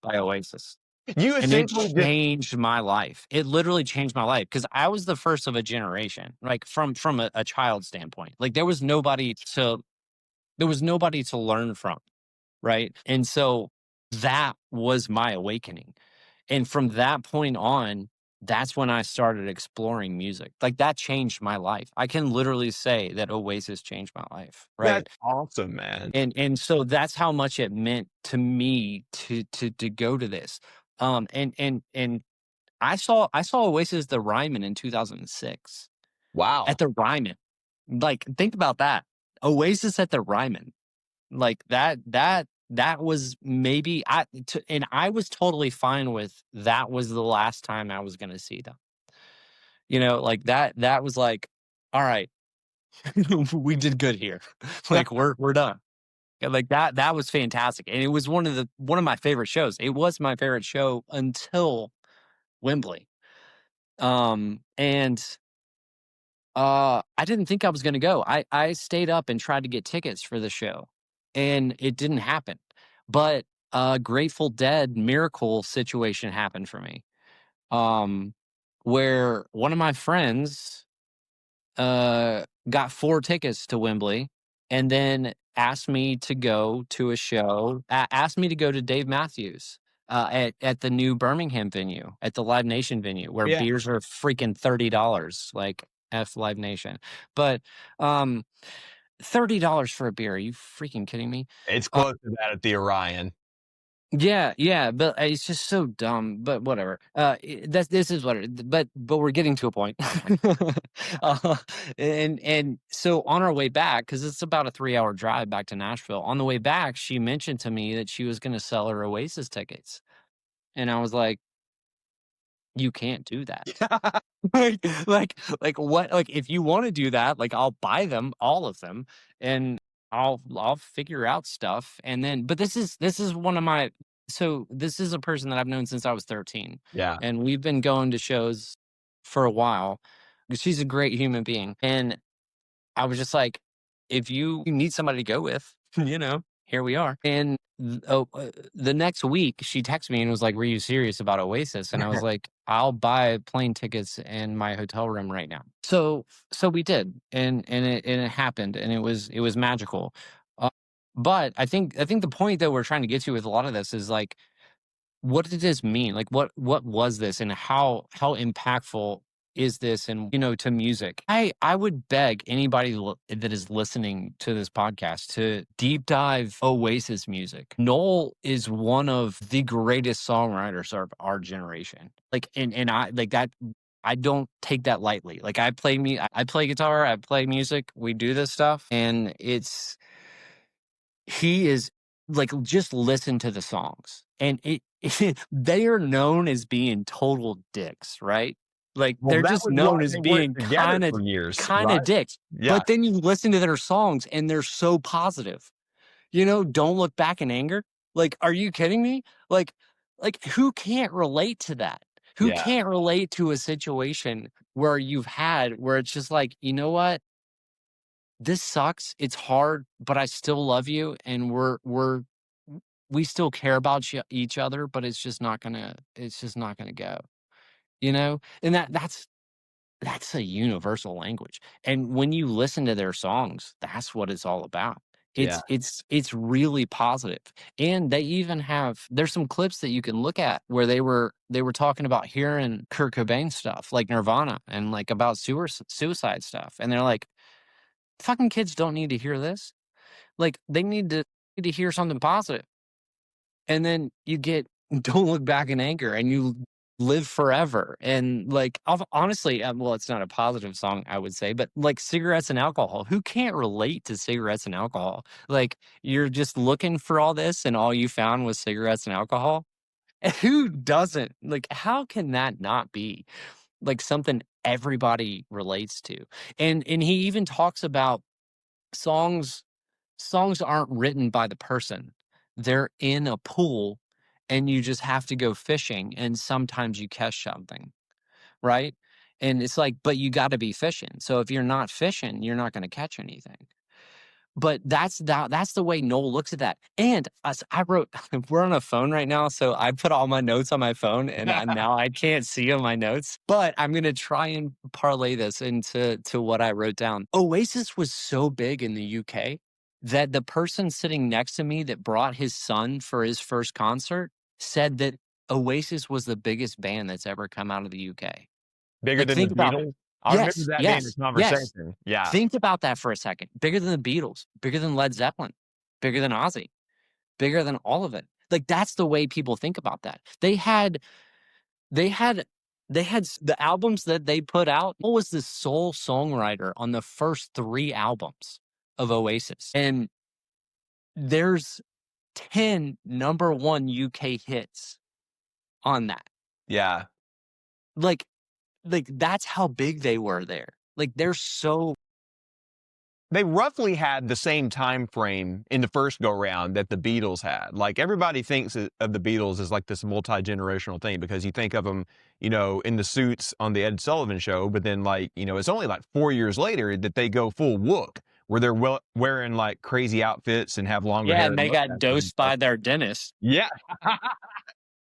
by Oasis. You And it essentially just changed my life. It literally changed my life because I was the first of a generation, like from a child standpoint. Like there was nobody to learn from, right? And so that was my awakening. And from that point on, that's when I started exploring music. Like that changed my life. I can literally say that Oasis changed my life, right? That's awesome, man. And so that's how much it meant to me to go to this. And I saw Oasis at the Ryman in 2006 Wow. at the Ryman. Like think about that. Oasis at the Ryman. Like that was maybe and I was totally fine with that was the last time I was going to see them. Like that was like, all right, we did good here. Like we're done. Like that was fantastic. And it was one of my favorite shows. It was my favorite show until Wembley. And I didn't think I was going to go. I stayed up and tried to get tickets for the show and it didn't happen. But a Grateful Dead miracle situation happened for me. Where one of my friends got 4 tickets to Wembley and then asked me to go to a show, asked me to go to Dave Matthews at the new Birmingham venue, at the Live Nation venue, where Yeah. beers are freaking $30, like F Live Nation. But $30 for a beer? Are you freaking kidding me? It's close to that at the Orion. Yeah, but it's just so dumb. But whatever. This is what it. But we're getting to a point. And so on our way back, because it's about a 3-hour drive back to Nashville. On the way back, she mentioned to me that she was going to sell her Oasis tickets, and I was like, "You can't do that." like what? Like if you want to do that, like I'll buy them, all of them, and I'll figure out stuff. And then, but this is one of my. So this is a person that I've known since I was 13. Yeah. And we've been going to shows for a while. She's a great human being, and I was just like, if you need somebody to go with, here we are. And the next week, she texted me and was like, "Were you serious about Oasis?" And I was like, "I'll buy plane tickets and my hotel room right now." So we did, and it happened, and it was magical. But I think the point that we're trying to get to with a lot of this is like, what did this mean? Like, what was this, and how impactful is this, and to music? I would beg anybody that is listening to this podcast to deep dive Oasis music. Noel is one of the greatest songwriters of our generation. Like, and I like that. I don't take that lightly. Like I play guitar, I play music, we do this stuff, and he is like, just listen to the songs, and they are known as being total dicks, right? Like they're just known as being kind of dicks. Yeah. But then you listen to their songs and they're so positive. Don't look back in anger. Like, are you kidding me? Like who can't relate to that? Who can't relate to a situation where it's just like, you know what? This sucks. It's hard, but I still love you, and we still care about each other, but it's just not gonna go. And that's a universal language. And when you listen to their songs, that's what it's all about. It's really positive. And they even there's some clips that you can look at where they were talking about hearing Kurt Cobain stuff, like Nirvana, and like about suicide stuff, and they're like, fucking kids don't need to hear this. Like they need to hear something positive. And then you get Don't Look Back in Anger, and you live forever. And like, honestly, well, it's not a positive song, I would say, but like Cigarettes and Alcohol, who can't relate to cigarettes and alcohol? Like, you're just looking for all this and all you found was cigarettes and alcohol. And who doesn't? Like, how can that not be like something everybody relates to? And he even talks about songs aren't written by the person. They're in a pool, and you just have to go fishing, and sometimes you catch something, right? And it's like, but you got to be fishing. So if you're not fishing, you're not going to catch anything. But that's the way Noel looks at that. And I wrote, we're on a phone right now, so I put all my notes on my phone, and now I can't see on my notes. But I'm going to try and parlay this into what I wrote down. Oasis was so big in the UK that the person sitting next to me that brought his son for his first concert said that Oasis was the biggest band that's ever come out of the UK. Bigger than the Beatles? I remember that being the conversation. Yeah. Think about that for a second. Bigger than the Beatles, bigger than Led Zeppelin, bigger than Ozzy, bigger than all of it. Like, that's the way people think about that. They had the albums that they put out. What was the sole songwriter on the first 3 albums of Oasis? And there's 10 number 1 UK hits on that. Yeah. Like that's how big they were there. Like, they roughly had the same time frame in the first go round that the Beatles had. Like, everybody thinks of the Beatles as like this multi-generational thing because you think of them, in the suits on the Ed Sullivan Show, but then like, it's only like 4 years later that they go full Wook, where they're wearing like crazy outfits and have longer hair. Yeah, and they got dosed by their dentist. Yeah.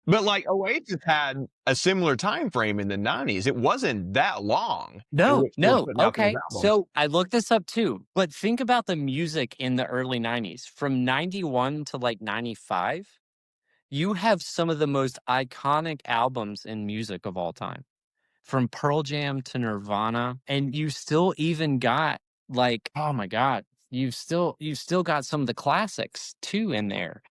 But like Oasis had a similar time frame in the 90s. It wasn't that long in No, which they were no. putting out those Okay. albums. So I looked this up too. But think about the music in the early 90s. From 91 to like 95, you have some of the most iconic albums in music of all time. From Pearl Jam to Nirvana. And you still even got like, oh my God, you've still got some of the classics too in there.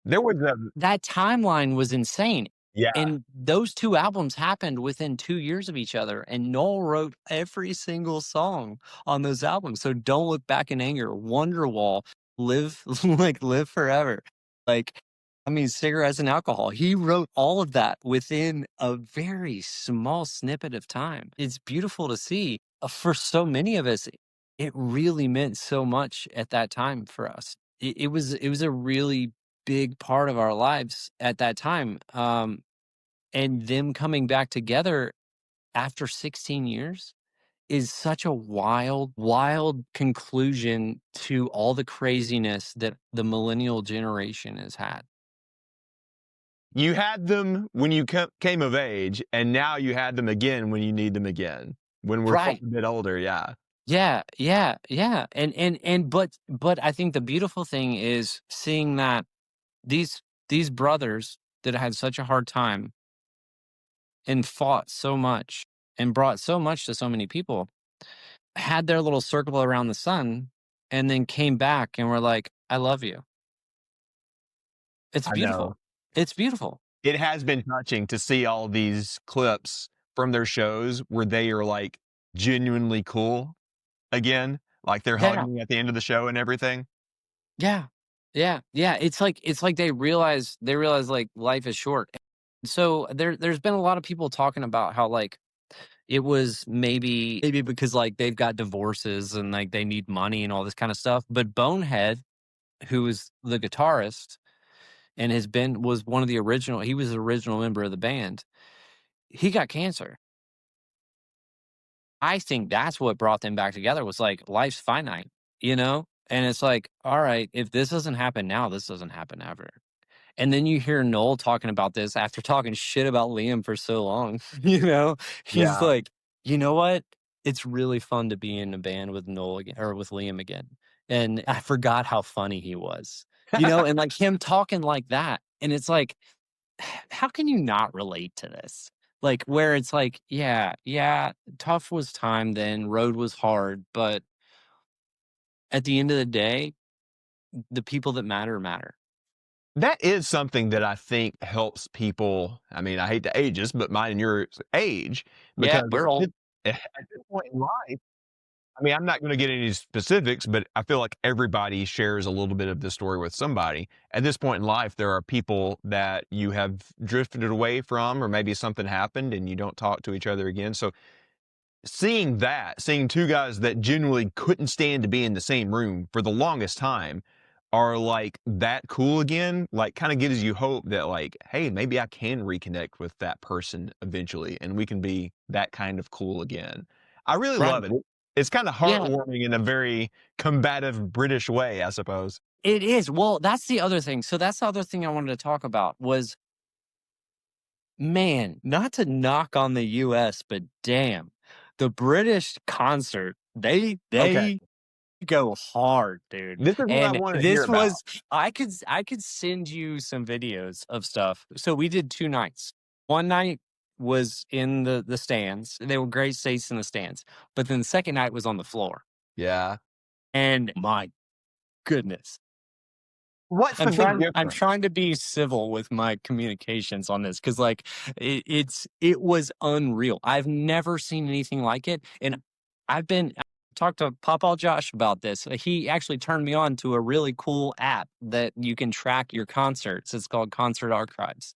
There was a That timeline was insane. yeah. And those two albums happened within 2 years of each other, and Noel wrote every single song on those albums. So Don't Look Back in Anger, Wonderwall, Live Live Forever. Like, I mean, Cigarettes and Alcohol. He wrote all of that within a very small snippet of time. It's beautiful to see. For so many of us, it really meant so much at that time for us. It was a really big part of our lives at that time. And them coming back together after 16 years is such a wild, wild conclusion to all the craziness that the millennial generation has had. You had them when you came of age, and now you had them again when you need them again. When we're both Right. a bit older, yeah. Yeah, yeah, yeah. But I think the beautiful thing is seeing that these brothers that had such a hard time and fought so much and brought so much to so many people had their little circle around the sun and then came back and were like, I love you. It's I know. beautiful. It's beautiful. It has been touching to see all these clips from their shows where they are like genuinely cool again. Like they're Yeah. hugging at the end of the show and everything. Yeah. Yeah. Yeah. It's like they realize like life is short. So there's been a lot of people talking about how like it was maybe because like they've got divorces and like they need money and all this kind of stuff. But Bonehead, who is the guitarist and was one of the original, he was the original member of the band. He got cancer. I think that's what brought them back together was like life's finite, you know? And it's like, all right, if this doesn't happen now, this doesn't happen ever. And then you hear Noel talking about this after talking shit about Liam for so long, you know? He's Yeah. like, you know what? It's really fun to be in a band with Noel again or with Liam again. And I forgot how funny he was, you know, and like him talking like that. And it's like, how can you not relate to this? Like where it's like, yeah, tough was time then, road was hard, but at the end of the day, the people that matter matter. That is something that I think helps people. I mean, I hate to age us, but mine and your age, Yeah, because we're old. at this point in life, I mean, I'm not going to get any specifics, but I feel like everybody shares a little bit of this story with somebody. At this point in life, there are people that you have drifted away from, or maybe something happened and you don't talk to each other again. So seeing two guys that genuinely couldn't stand to be in the same room for the longest time are like that cool again, like kind of gives you hope that like, hey, maybe I can reconnect with that person eventually and we can be that kind of cool again. I really Right. love it. It's kind of Yeah, heartwarming in a very combative British way, I suppose. it is. Well, that's the other thing. So that's the other thing I wanted to talk about was, man, not to knock on the US, but damn, the British concert, they Okay. go hard, dude. This is what I And wanted to hear this about. was I could send you some videos of stuff. So we did 2 nights. One night was in the stands. They were great seats in the stands. But then the second night was on the floor. Yeah. And my goodness. What's the I'm big trying I'm difference? trying to be civil with my communications on this because like it was unreal. I've never seen anything like it. And I talked to Papa Josh about this. He actually turned me on to a really cool app that you can track your concerts. It's called Concert Archives.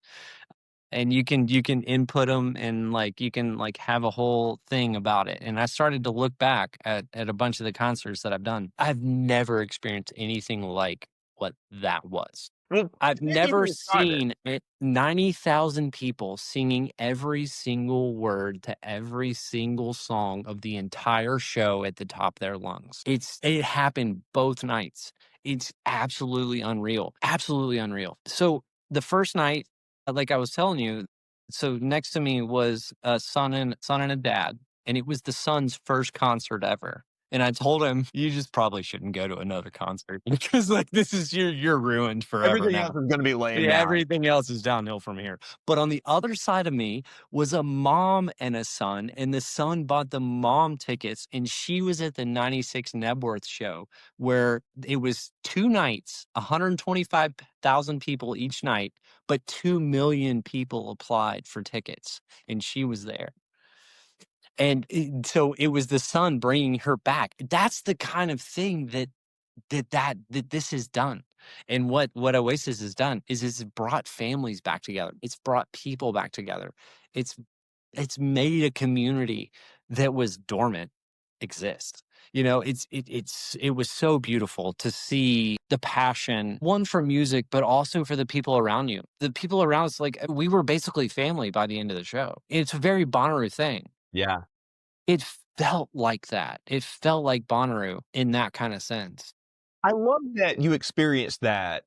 And you can input them and like you can like have a whole thing about it. And I started to look back at a bunch of the concerts that I've done. I've never experienced anything like what that was. Well, I've maybe you never can describe it. seen 90,000 people singing every single word to every single song of the entire show at the top of their lungs. It happened both nights. It's absolutely unreal. Absolutely unreal. So the first night, like I was telling you, so next to me was a son and a dad, and it was the son's first concert ever. And I told him, you just probably shouldn't go to another concert because like this is you're ruined forever Everything now. else is going to be laying Yeah, down. everything else is downhill from here. But on the other side of me was a mom and a son, and the son bought the mom tickets, and she was at the 96 Nebworth show where it was 2 nights, 125,000 people each night, but 2 million people applied for tickets, and she was there. And so it was the son bringing her back. That's the kind of thing that this has done. And what Oasis has done is it's brought families back together. It's brought people back together. It's made a community that was dormant exist. You know, it was so beautiful to see the passion, one for music, but also for the people around you. The people around us, like we were basically family by the end of the show. It's a very Bonnaroo thing. Yeah. It felt like that. It felt like Bonnaroo in that kind of sense. I love that you experienced that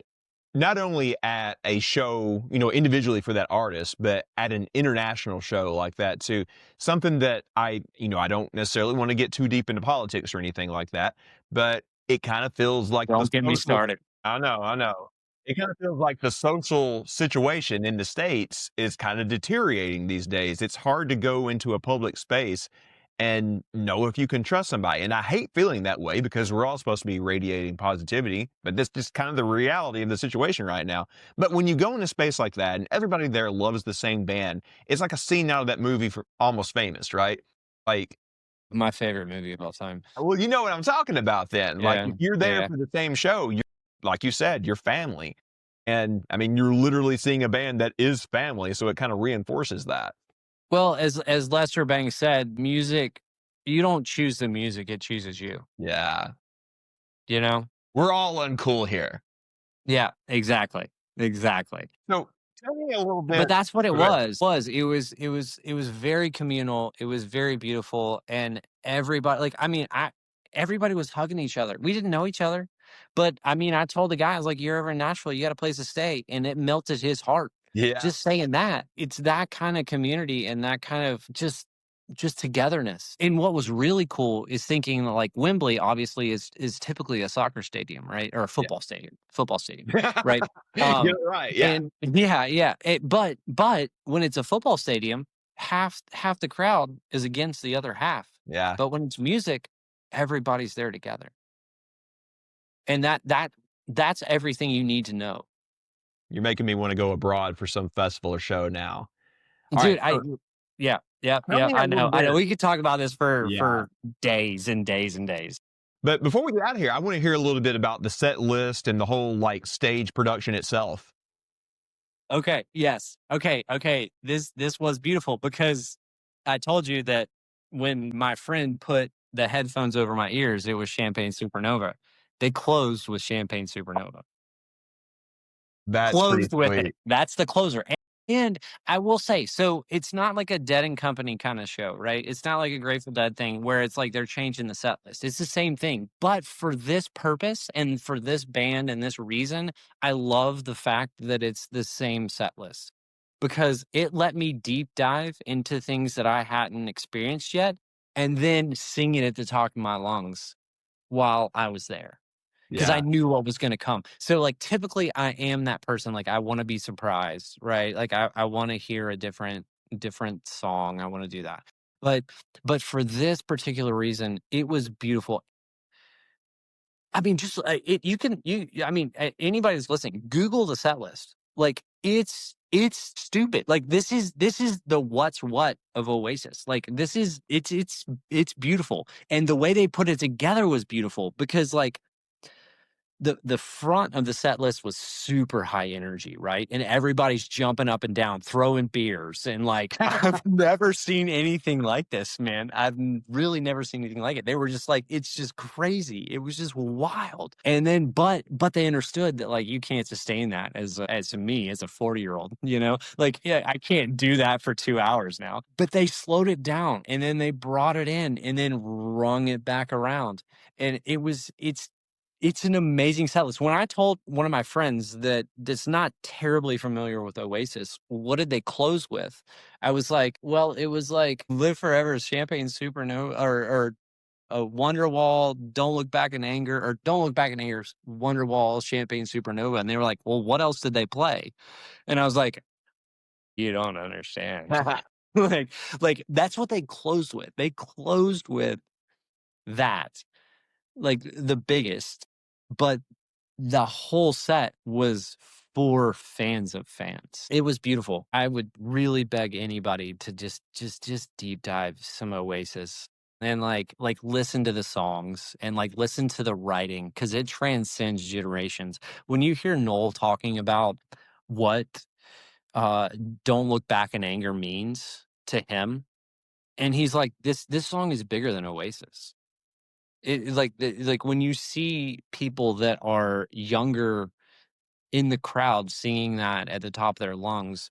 not only at a show, individually for that artist, but at an international show like that too. Something that I don't necessarily want to get too deep into politics or anything like that, but it kind of feels like Don't get me started. I know. It kind of feels like the social situation in the States is kind of deteriorating these days. It's hard to go into a public space and know if you can trust somebody. And I hate feeling that way because we're all supposed to be radiating positivity, but this is kind of the reality of the situation right now. But when you go in a space like that and everybody there loves the same band, it's like a scene out of that movie for Almost Famous, right? Like, my favorite movie of all time. well, you know what I'm talking about then. Yeah, like if you're there for the same show, you like you said, your family. And I mean, you're literally seeing a band that is family, so it kind of reinforces that. Well, as Lester Bangs said, music, you don't choose the music, it chooses you. Yeah. You know? We're all uncool here. Yeah, exactly. So tell me a little bit. But that's what it Okay. was. It was very communal. It was very beautiful. And everybody, like, I mean, everybody was hugging each other. We didn't know each other. But I mean, I told the guy, I was like, you're ever in Nashville, you got a place to stay. And it melted his heart. Yeah. Just saying that. It's that kind of community and that kind of just togetherness. And what was really cool is thinking like Wembley obviously is typically a soccer stadium, right? Or a football stadium, right? You're right. Yeah. And yeah. But when it's a football stadium, half the crowd is against the other half. Yeah. But when it's music, everybody's there together. And that's everything you need to know. You're making me want to go abroad for some festival or show now. All Dude, right, yeah. I know. We could talk about this for days and days and days. But before we get out of here, I want to hear a little bit about the set list and the whole like stage production itself. Okay. Yes. Okay. This was beautiful because I told you that when my friend put the headphones over my ears, it was Champagne Supernova. They closed with Champagne Supernova. That's Closed with sweet. it. That's the closer. And I will say, so it's not like a Dead and Company kind of show, right? It's not like a Grateful Dead thing where it's like they're changing the set list. It's the same thing. But for this purpose and for this band and this reason, I love the fact that it's the same set list because it let me deep dive into things that I hadn't experienced yet and then sing it at the top of my lungs while I was there. Because I knew what was going to come. So like typically I am that person. Like I want to be surprised, right? Like I want to hear a different song. I want to do that. But for this particular reason, it was beautiful. I mean, just anybody that's listening, Google the set list. Like it's stupid. Like this is the what's what of Oasis. Like this is it's beautiful. And the way they put it together was beautiful because like the front of the set list was super high energy, right? And everybody's jumping up and down, throwing beers, and like I've never seen anything like this, man. I've really never seen anything like it. They were just like, it's just crazy. It was just wild. And then, but they understood that like you can't sustain that as me as a 40-year-old, you know, like yeah, I can't do that for 2 hours now. But they slowed it down, and then they brought it in, and then rung it back around, and It's an amazing set list. When I told one of my friends that's not terribly familiar with Oasis, what did they close with? I was like, well, it was like Live Forever's Champagne Supernova or Wonderwall, Don't Look Back in Anger, or Don't Look Back in Anger, Wonderwall, Champagne Supernova. And they were like, well, what else did they play? And I was like, you don't understand. like that's what they closed with. They closed with that, like the biggest, but the whole set was for fans of fans. It was beautiful. I would really beg anybody to just deep dive some Oasis and like listen to the songs and like listen to the writing, because it transcends generations. When you hear Noel talking about what Don't Look Back in Anger means to him, and he's like, this song is bigger than Oasis. Like when you see people that are younger in the crowd singing that at the top of their lungs,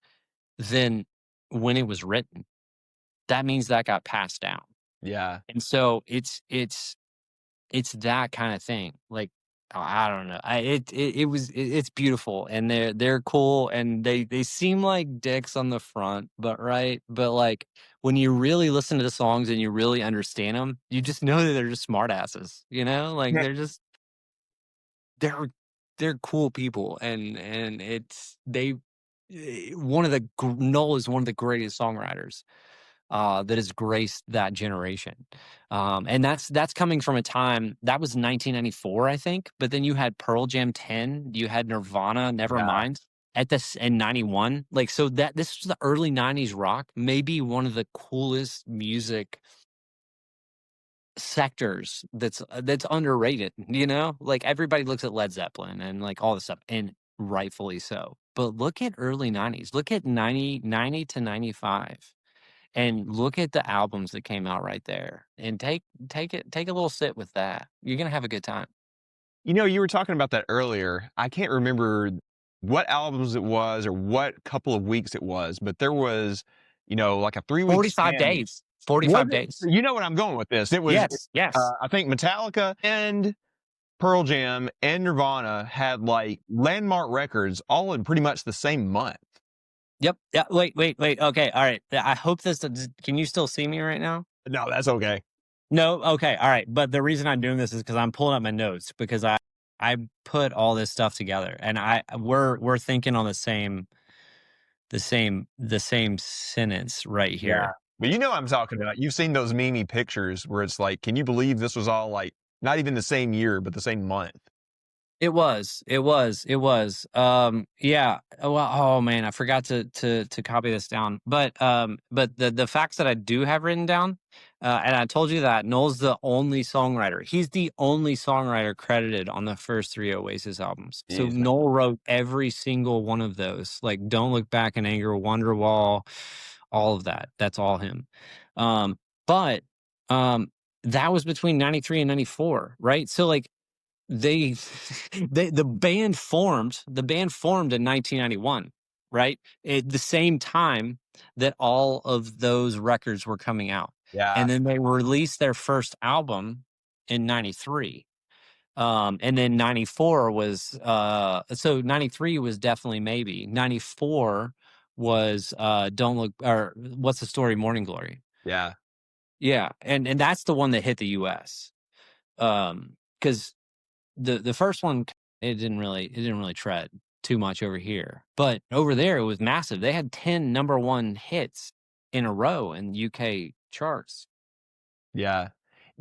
then when it was written, that means that got passed down. Yeah. And so it's that kind of thing. Like, I don't know. It's beautiful, and they're cool, and they seem like dicks on the front, but like when you really listen to the songs and you really understand them, you just know that they're just smartasses, like they're cool people, and Noel is one of the greatest songwriters that has graced that generation. And that's coming from a time that was 1994, I think. But then you had Pearl Jam 10, you had Nirvana, Nevermind at this in 91. Like, so that this was the early 90s rock, maybe one of the coolest music sectors that's underrated, like everybody looks at Led Zeppelin and like all this stuff, and rightfully so. But look at early 90s, look at 90 to 95. And look at the albums that came out right there, and take a little sit with that. You're gonna have a good time. You were talking about that earlier. I can't remember what albums it was or what couple of weeks it was, but there was, like a 3 week 45 days. 45 days. You know what I'm going with this. It was, yes. I think Metallica and Pearl Jam and Nirvana had like landmark records all in pretty much the same month. Yep. Yeah. Wait. Okay. All right. I hope this. Can you still see me right now? No, that's okay. No. Okay. All right. But the reason I'm doing this is because I'm pulling up my notes, because I put all this stuff together, and we're thinking on the same sentence right here. Yeah. But you know what I'm talking about. You've seen those meme pictures where it's like, can you believe this was all like not even the same year, but the same month? It was. Yeah. Well, oh man, I forgot to copy this down. But the facts that I do have written down, and I told you that Noel's the only songwriter. He's the only songwriter credited on the first 3 Oasis albums. So Noel wrote every single one of those, like Don't Look Back in Anger, Wonderwall, all of that. That's all him. But that was between 93 and 94, right? So like, the band formed in 1991, right? At the same time that all of those records were coming out. Yeah. And then they released their first album in 93. And then 94 was so 93 was definitely maybe. 94 was Don't Look, or What's the Story, Morning Glory. Yeah. Yeah. And that's the one that hit the US. Because the first one, it didn't really tread too much over here, but over there it was massive. They had 10 number 1 hits in a row in UK charts. Yeah.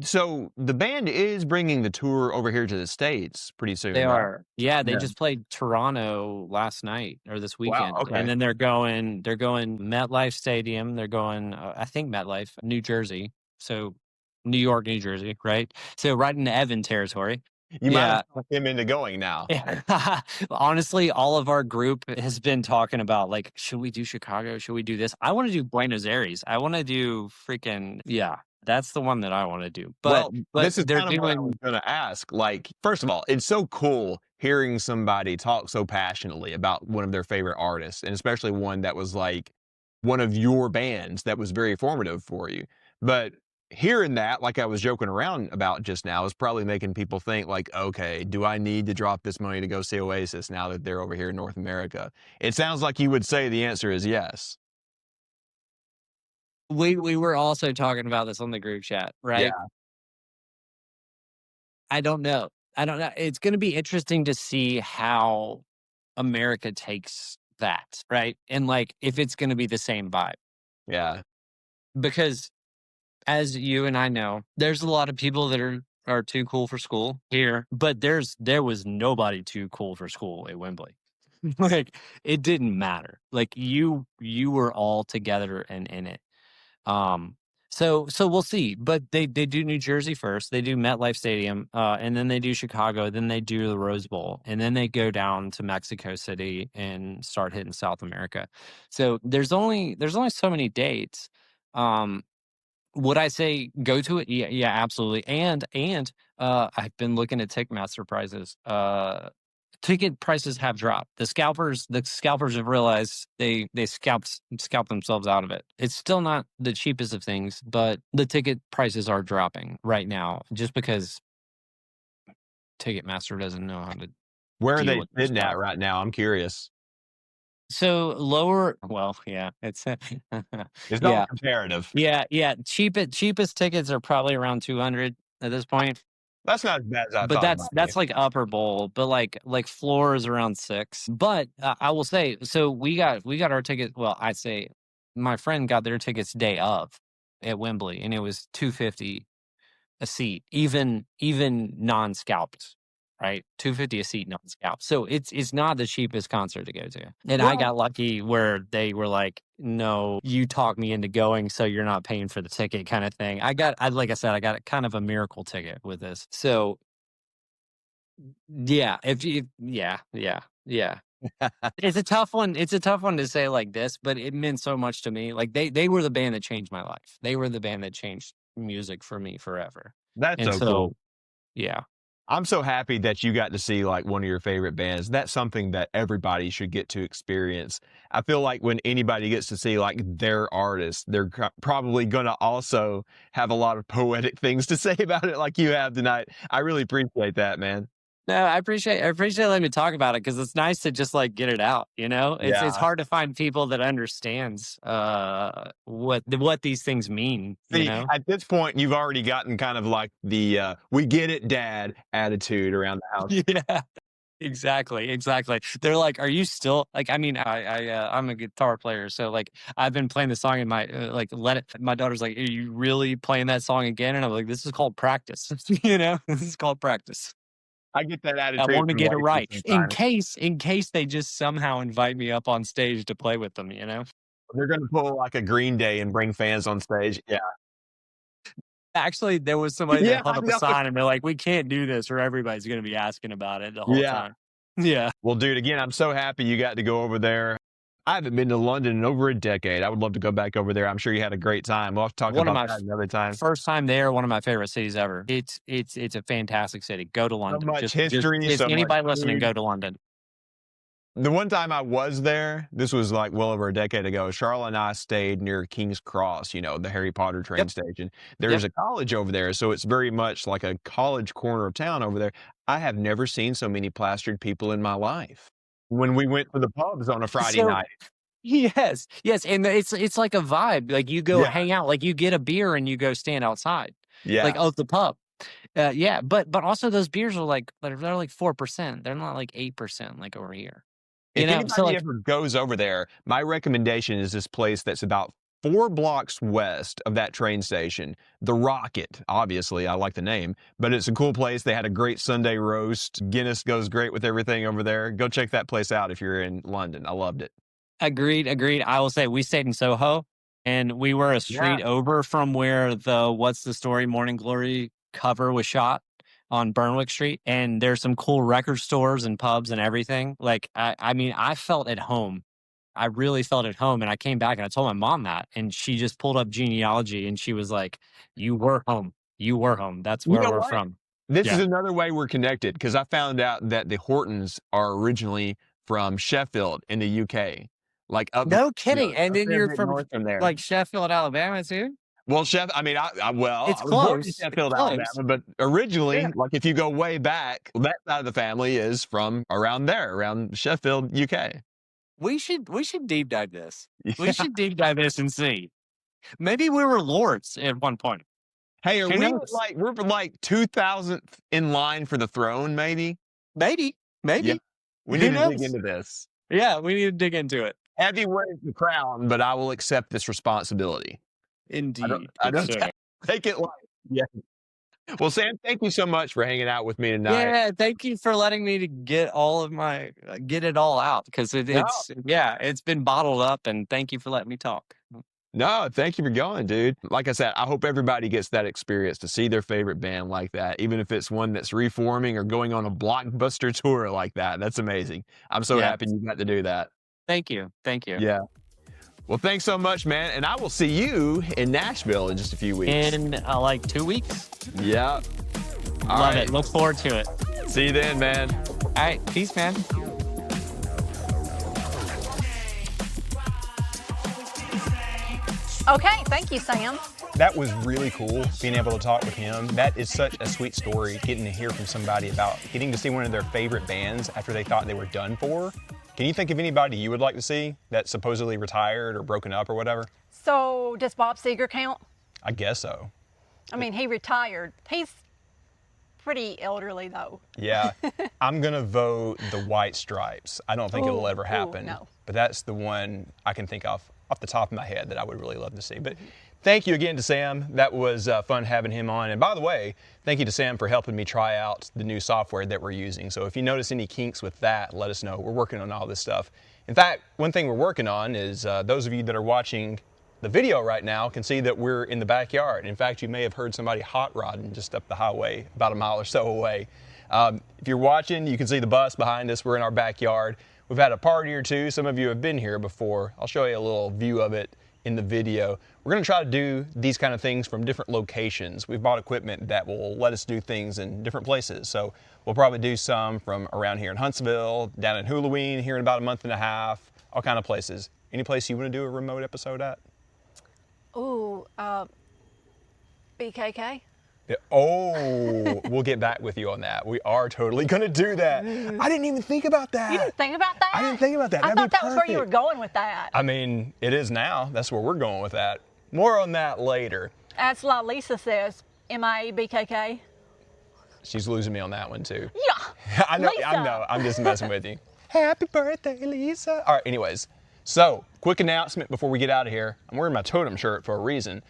So the band is bringing the tour over here to the States pretty soon. They right? are. Yeah, they just played Toronto last night or this weekend. Wow, okay. And then they're going MetLife Stadium. They're going, I think MetLife, New Jersey. So New York, New Jersey, right? So right into Evan territory. You might have talked him into going now. Honestly, all of our group has been talking about, like, should we do Chicago? Should we do this? I want to do Buenos Aires. I want to do freaking, that's the one that I want to do. But this is they're kind of what I was going to ask. Like, first of all, it's so cool hearing somebody talk so passionately about one of their favorite artists, and especially one that was like one of your bands that was very formative for you. But hearing that, like I was joking around about just now, is probably making people think like, okay, do I need to drop this money to go see Oasis now that they're over here in North America? It sounds like you would say the answer is yes. We were also talking about this on the group chat, right? Yeah. I don't know. I don't know. It's going to be interesting to see how America takes that, right? And like if it's going to be the same vibe. Yeah. Because as you and I know, there's a lot of people that are too cool for school here, but there was nobody too cool for school at Wembley. Like it didn't matter. Like you were all together and in it. So we'll see. But they do New Jersey first. They do MetLife Stadium, and then they do Chicago. Then they do the Rose Bowl, and then they go down to Mexico City and start hitting South America. So there's only so many dates. Would I say go to it? Yeah, absolutely. And I've been looking at Ticketmaster prices. Ticket prices have dropped. The scalpers have realized they scalp themselves out of it. It's still not the cheapest of things, but the ticket prices are dropping right now just because Ticketmaster doesn't know how to. Where are deal they with their sitting at stuff. right now? I'm curious. So lower, well, yeah, it's It's yeah, all comparative. yeah. Cheapest tickets are probably around 200 at this point. That's not as bad as I But thought it might be. that's like upper bowl, but like floor is around 6. But I will say, so we got our ticket. Well, I say my friend got their tickets day of at Wembley, and it was $250 a seat, even non-scalped, right? $250 a seat non-scalped. So it's not the cheapest concert to go to. And I got lucky where they were like, no, you talked me into going, so you're not paying for the ticket, kind of thing. Like I said, I got kind of a miracle ticket with this. So yeah, yeah. It's a tough one. It's a tough one to say like this, but it meant so much to me. Like they were the band that changed my life. They were the band that changed music for me forever. That's And so cool. Yeah. I'm so happy that you got to see like one of your favorite bands. That's something that everybody should get to experience. I feel like when anybody gets to see like their artist, they're probably going to also have a lot of poetic things to say about it like you have tonight. I really appreciate that, man. No, I appreciate letting me talk about it because it's nice to just like get it out. You know, it's hard to find people that understands what these things mean. See, You know, at this point, you've already gotten kind of like the "we get it, Dad" attitude around the house. yeah. Exactly. They're like, "Are you still like?" I mean, I'm a guitar player, so like I've been playing the song in my like let it. My daughter's like, "Are you really playing that song again?" And I'm like, "This is called practice." You know, this is called practice. I get that attitude. I want to from get it Oasis right sometimes. in case they just somehow invite me up on stage to play with them. You know. They're going to pull like a Green Day and bring fans on stage. Yeah. Actually, there was somebody Yeah, that held I up a know. sign and they're like, "We can't do this, or everybody's going to be asking about it the whole Yeah. time." Yeah. Well, dude, again, I'm so happy you got to go over there. I haven't been to London in over a decade. I would love to go back over there. I'm sure you had a great time. We'll have to talk One of about my that another time. First time there, one of my favorite cities ever. It's a fantastic city. Go to London. much history, if so much anybody listening, food. go to London. The one time I was there, this was like well over a decade ago, Charlotte and I stayed near King's Cross, you know, the Harry Potter train station. There's a college over there, so it's very much like a college corner of town over there. I have never seen so many plastered people in my life. When we went to the pubs on a Friday So- night. Yes, and it's like a vibe. Like you go hang out, like you get a beer and you go stand outside, Yeah. like the pub. Yeah, but also those beers are like they're like 4%. They're not like 8% like over here. If You know, anybody so like ever goes over there, my recommendation is this place that's about 4 blocks west of that train station, the Rocket. Obviously, I like the name, but it's a cool place. They had a great Sunday roast. Guinness goes great with everything over there. Go check that place out if you're in London. I loved it. Agreed. I will say we stayed in Soho, and we were a street over from where the "What's the Story" Morning Glory cover was shot on Burnwick Street. And there's some cool record stores and pubs and everything. Like I mean, I felt at home. I really felt at home, and I came back and I told my mom that, and she just pulled up genealogy and she was like, "You were home. You were home. That's where we're from." This is another way we're connected because I found out that the Hortons are originally from Sheffield in the UK. Like up No kidding. And then you're north from from there. like Sheffield, Alabama too? Well, It's I was born in close. Sheffield, It's close. Alabama, but originally, Yeah. like if you go way back, that side of the family is from around there, around Sheffield, UK. We should deep dive this. We Yeah. should deep dive this and see. Maybe we were lords at one point. Hey, Who knows? we're like 2000th in line for the throne, maybe? Maybe. Yeah. We Who need to dig knows? into this. Yeah, we need to dig into it. Heavy wears the crown, but I will accept this responsibility. Indeed. I don't So- take it light. Yeah. Well, Sam, thank you so much for hanging out with me tonight. Yeah, thank you for letting me to get get it all out because it's been bottled up, and thank you for letting me talk. No, thank you for going, dude. Like I said, I hope everybody gets that experience to see their favorite band like that, even if it's one that's reforming or going on a blockbuster tour like that. That's amazing. I'm so happy you got to do that. Thank you. Yeah. Well, thanks so much, man. And I will see you in Nashville in just a few weeks. In like 2 weeks. Yeah. All Love right. it. Look forward to it. See you then, man. All right. Peace, man. Okay, thank you, Sam. That was really cool, being able to talk with him. That is such a sweet story, getting to hear from somebody about getting to see one of their favorite bands after they thought they were done for. Can you think of anybody you would like to see that's supposedly retired or broken up or whatever? So, does Bob Seger count? I guess so. I mean, he retired. He's pretty elderly, though. Yeah. I'm going to vote the White Stripes. I don't think it'll ever happen. No. But that's the one I can think of off the top of my head that I would really love to see. But thank you again to Sam. That was fun having him on. And by the way, thank you to Sam for helping me try out the new software that we're using. So if you notice any kinks with that, let us know. We're working on all this stuff. In fact, one thing we're working on is those of you that are watching the video right now can see that we're in the backyard. In fact, you may have heard somebody hot rodding just up the highway about a mile or so away. If you're watching, you can see the bus behind us. We're in our backyard. We've had a party or two. Some of you have been here before. I'll show you a little view of it in the video. We're going to try to do these kind of things from different locations. We've bought equipment that will let us do things in different places. So we'll probably do some from around here in Huntsville, down in Halloween here in about a month and a half, all kind of places. Any place you want to do a remote episode at? Ooh, BKK? Yeah. Oh, we'll get back with you on that. We are totally going to do that. I didn't even think about that. You didn't think about that? I didn't think about that. I That'd thought be that was where you were perfect. going with that. I mean, it is now. That's where we're going with that. More on that later. As La Lisa says, MIA BKK. She's losing me on that one too. Yeah. I know. Lisa. I know. I'm just messing with you. Happy birthday, Lisa. All right. Anyways, so quick announcement before we get out of here. I'm wearing my totem shirt for a reason.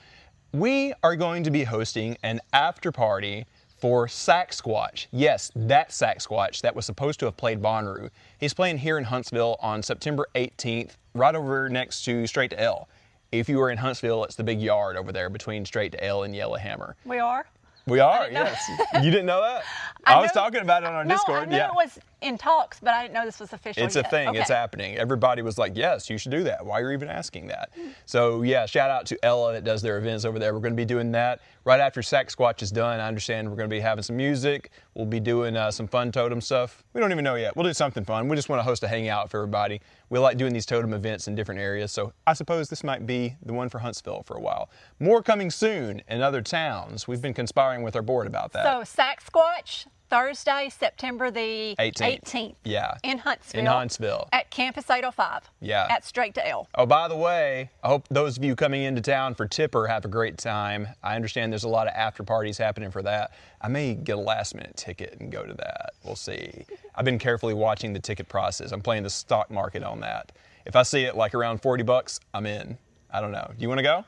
We are going to be hosting an after party for Sasquatch. Yes, that Sasquatch that was supposed to have played Bonnaroo. He's playing here in Huntsville on September 18th, right over next to Straight to L. If you are in Huntsville, it's the big yard over there between Straight to L and Yellowhammer. We are? We are, didn't know. yes. You didn't know that? I was knew- talking about it on our No, Discord. I knew it was in talks, but I didn't know this was official It's a yet. thing. Okay. It's happening. Everybody was like, yes, you should do that. Why are you even asking that? So, yeah, shout out to Ella that does their events over there. We're going to be doing that right after Sasquatch is done. I understand we're going to be having some music. We'll be doing some fun totem stuff. We don't even know yet. We'll do something fun. We just want to host a hangout for everybody. We like doing these totem events in different areas. So I suppose this might be the one for Huntsville for a while. More coming soon in other towns. We've been conspiring with our board about that. So, Sasquatch, Thursday, September the 18th. Yeah. In Huntsville. In Huntsville. At Campus 805. Yeah. At Straight to L. Oh, by the way, I hope those of you coming into town for Tipper have a great time. I understand there's a lot of after parties happening for that. I may get a last minute ticket and go to that. We'll see. I've been carefully watching the ticket process. I'm playing the stock market on that. If I see it like around $40, I'm in. I don't know. Do you want to go?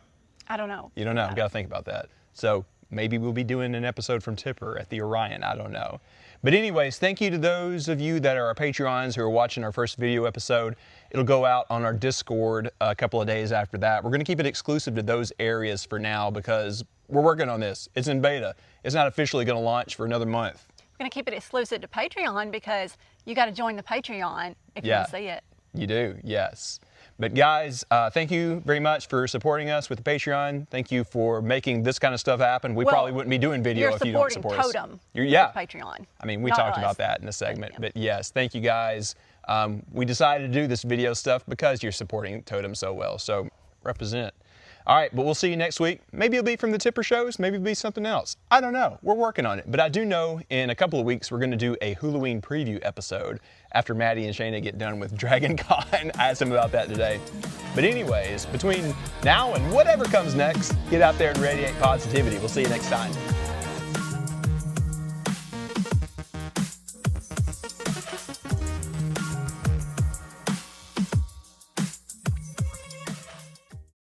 I don't know. You don't know. I've got to think about that. So maybe we'll be doing an episode from Tipper at the Orion. I don't know. But anyways, thank you to those of you that are our Patreons who are watching our first video episode. It'll go out on our Discord a couple of days after that. We're going to keep it exclusive to those areas for now because we're working on this. It's in beta. It's not officially going to launch for another month. We're going to keep it exclusive to Patreon because you got to join the Patreon if you want to see it. You do, yes. But guys, thank you very much for supporting us with the Patreon. Thank you for making this kind of stuff happen. We probably wouldn't be doing video if you don't support us. You're supporting Totem Yeah. with Patreon. I mean, we not talked us. about that in the segment. But yes, thank you guys. We decided to do this video stuff because you're supporting Totem so well. So represent. All right, but we'll see you next week. Maybe it'll be from the Tipper shows. Maybe it'll be something else. I don't know. We're working on it. But I do know in a couple of weeks we're going to do a Halloween preview episode after Maddie and Shayna get done with Dragon Con. I asked them about that today. But anyways, between now and whatever comes next, get out there and radiate positivity. We'll see you next time.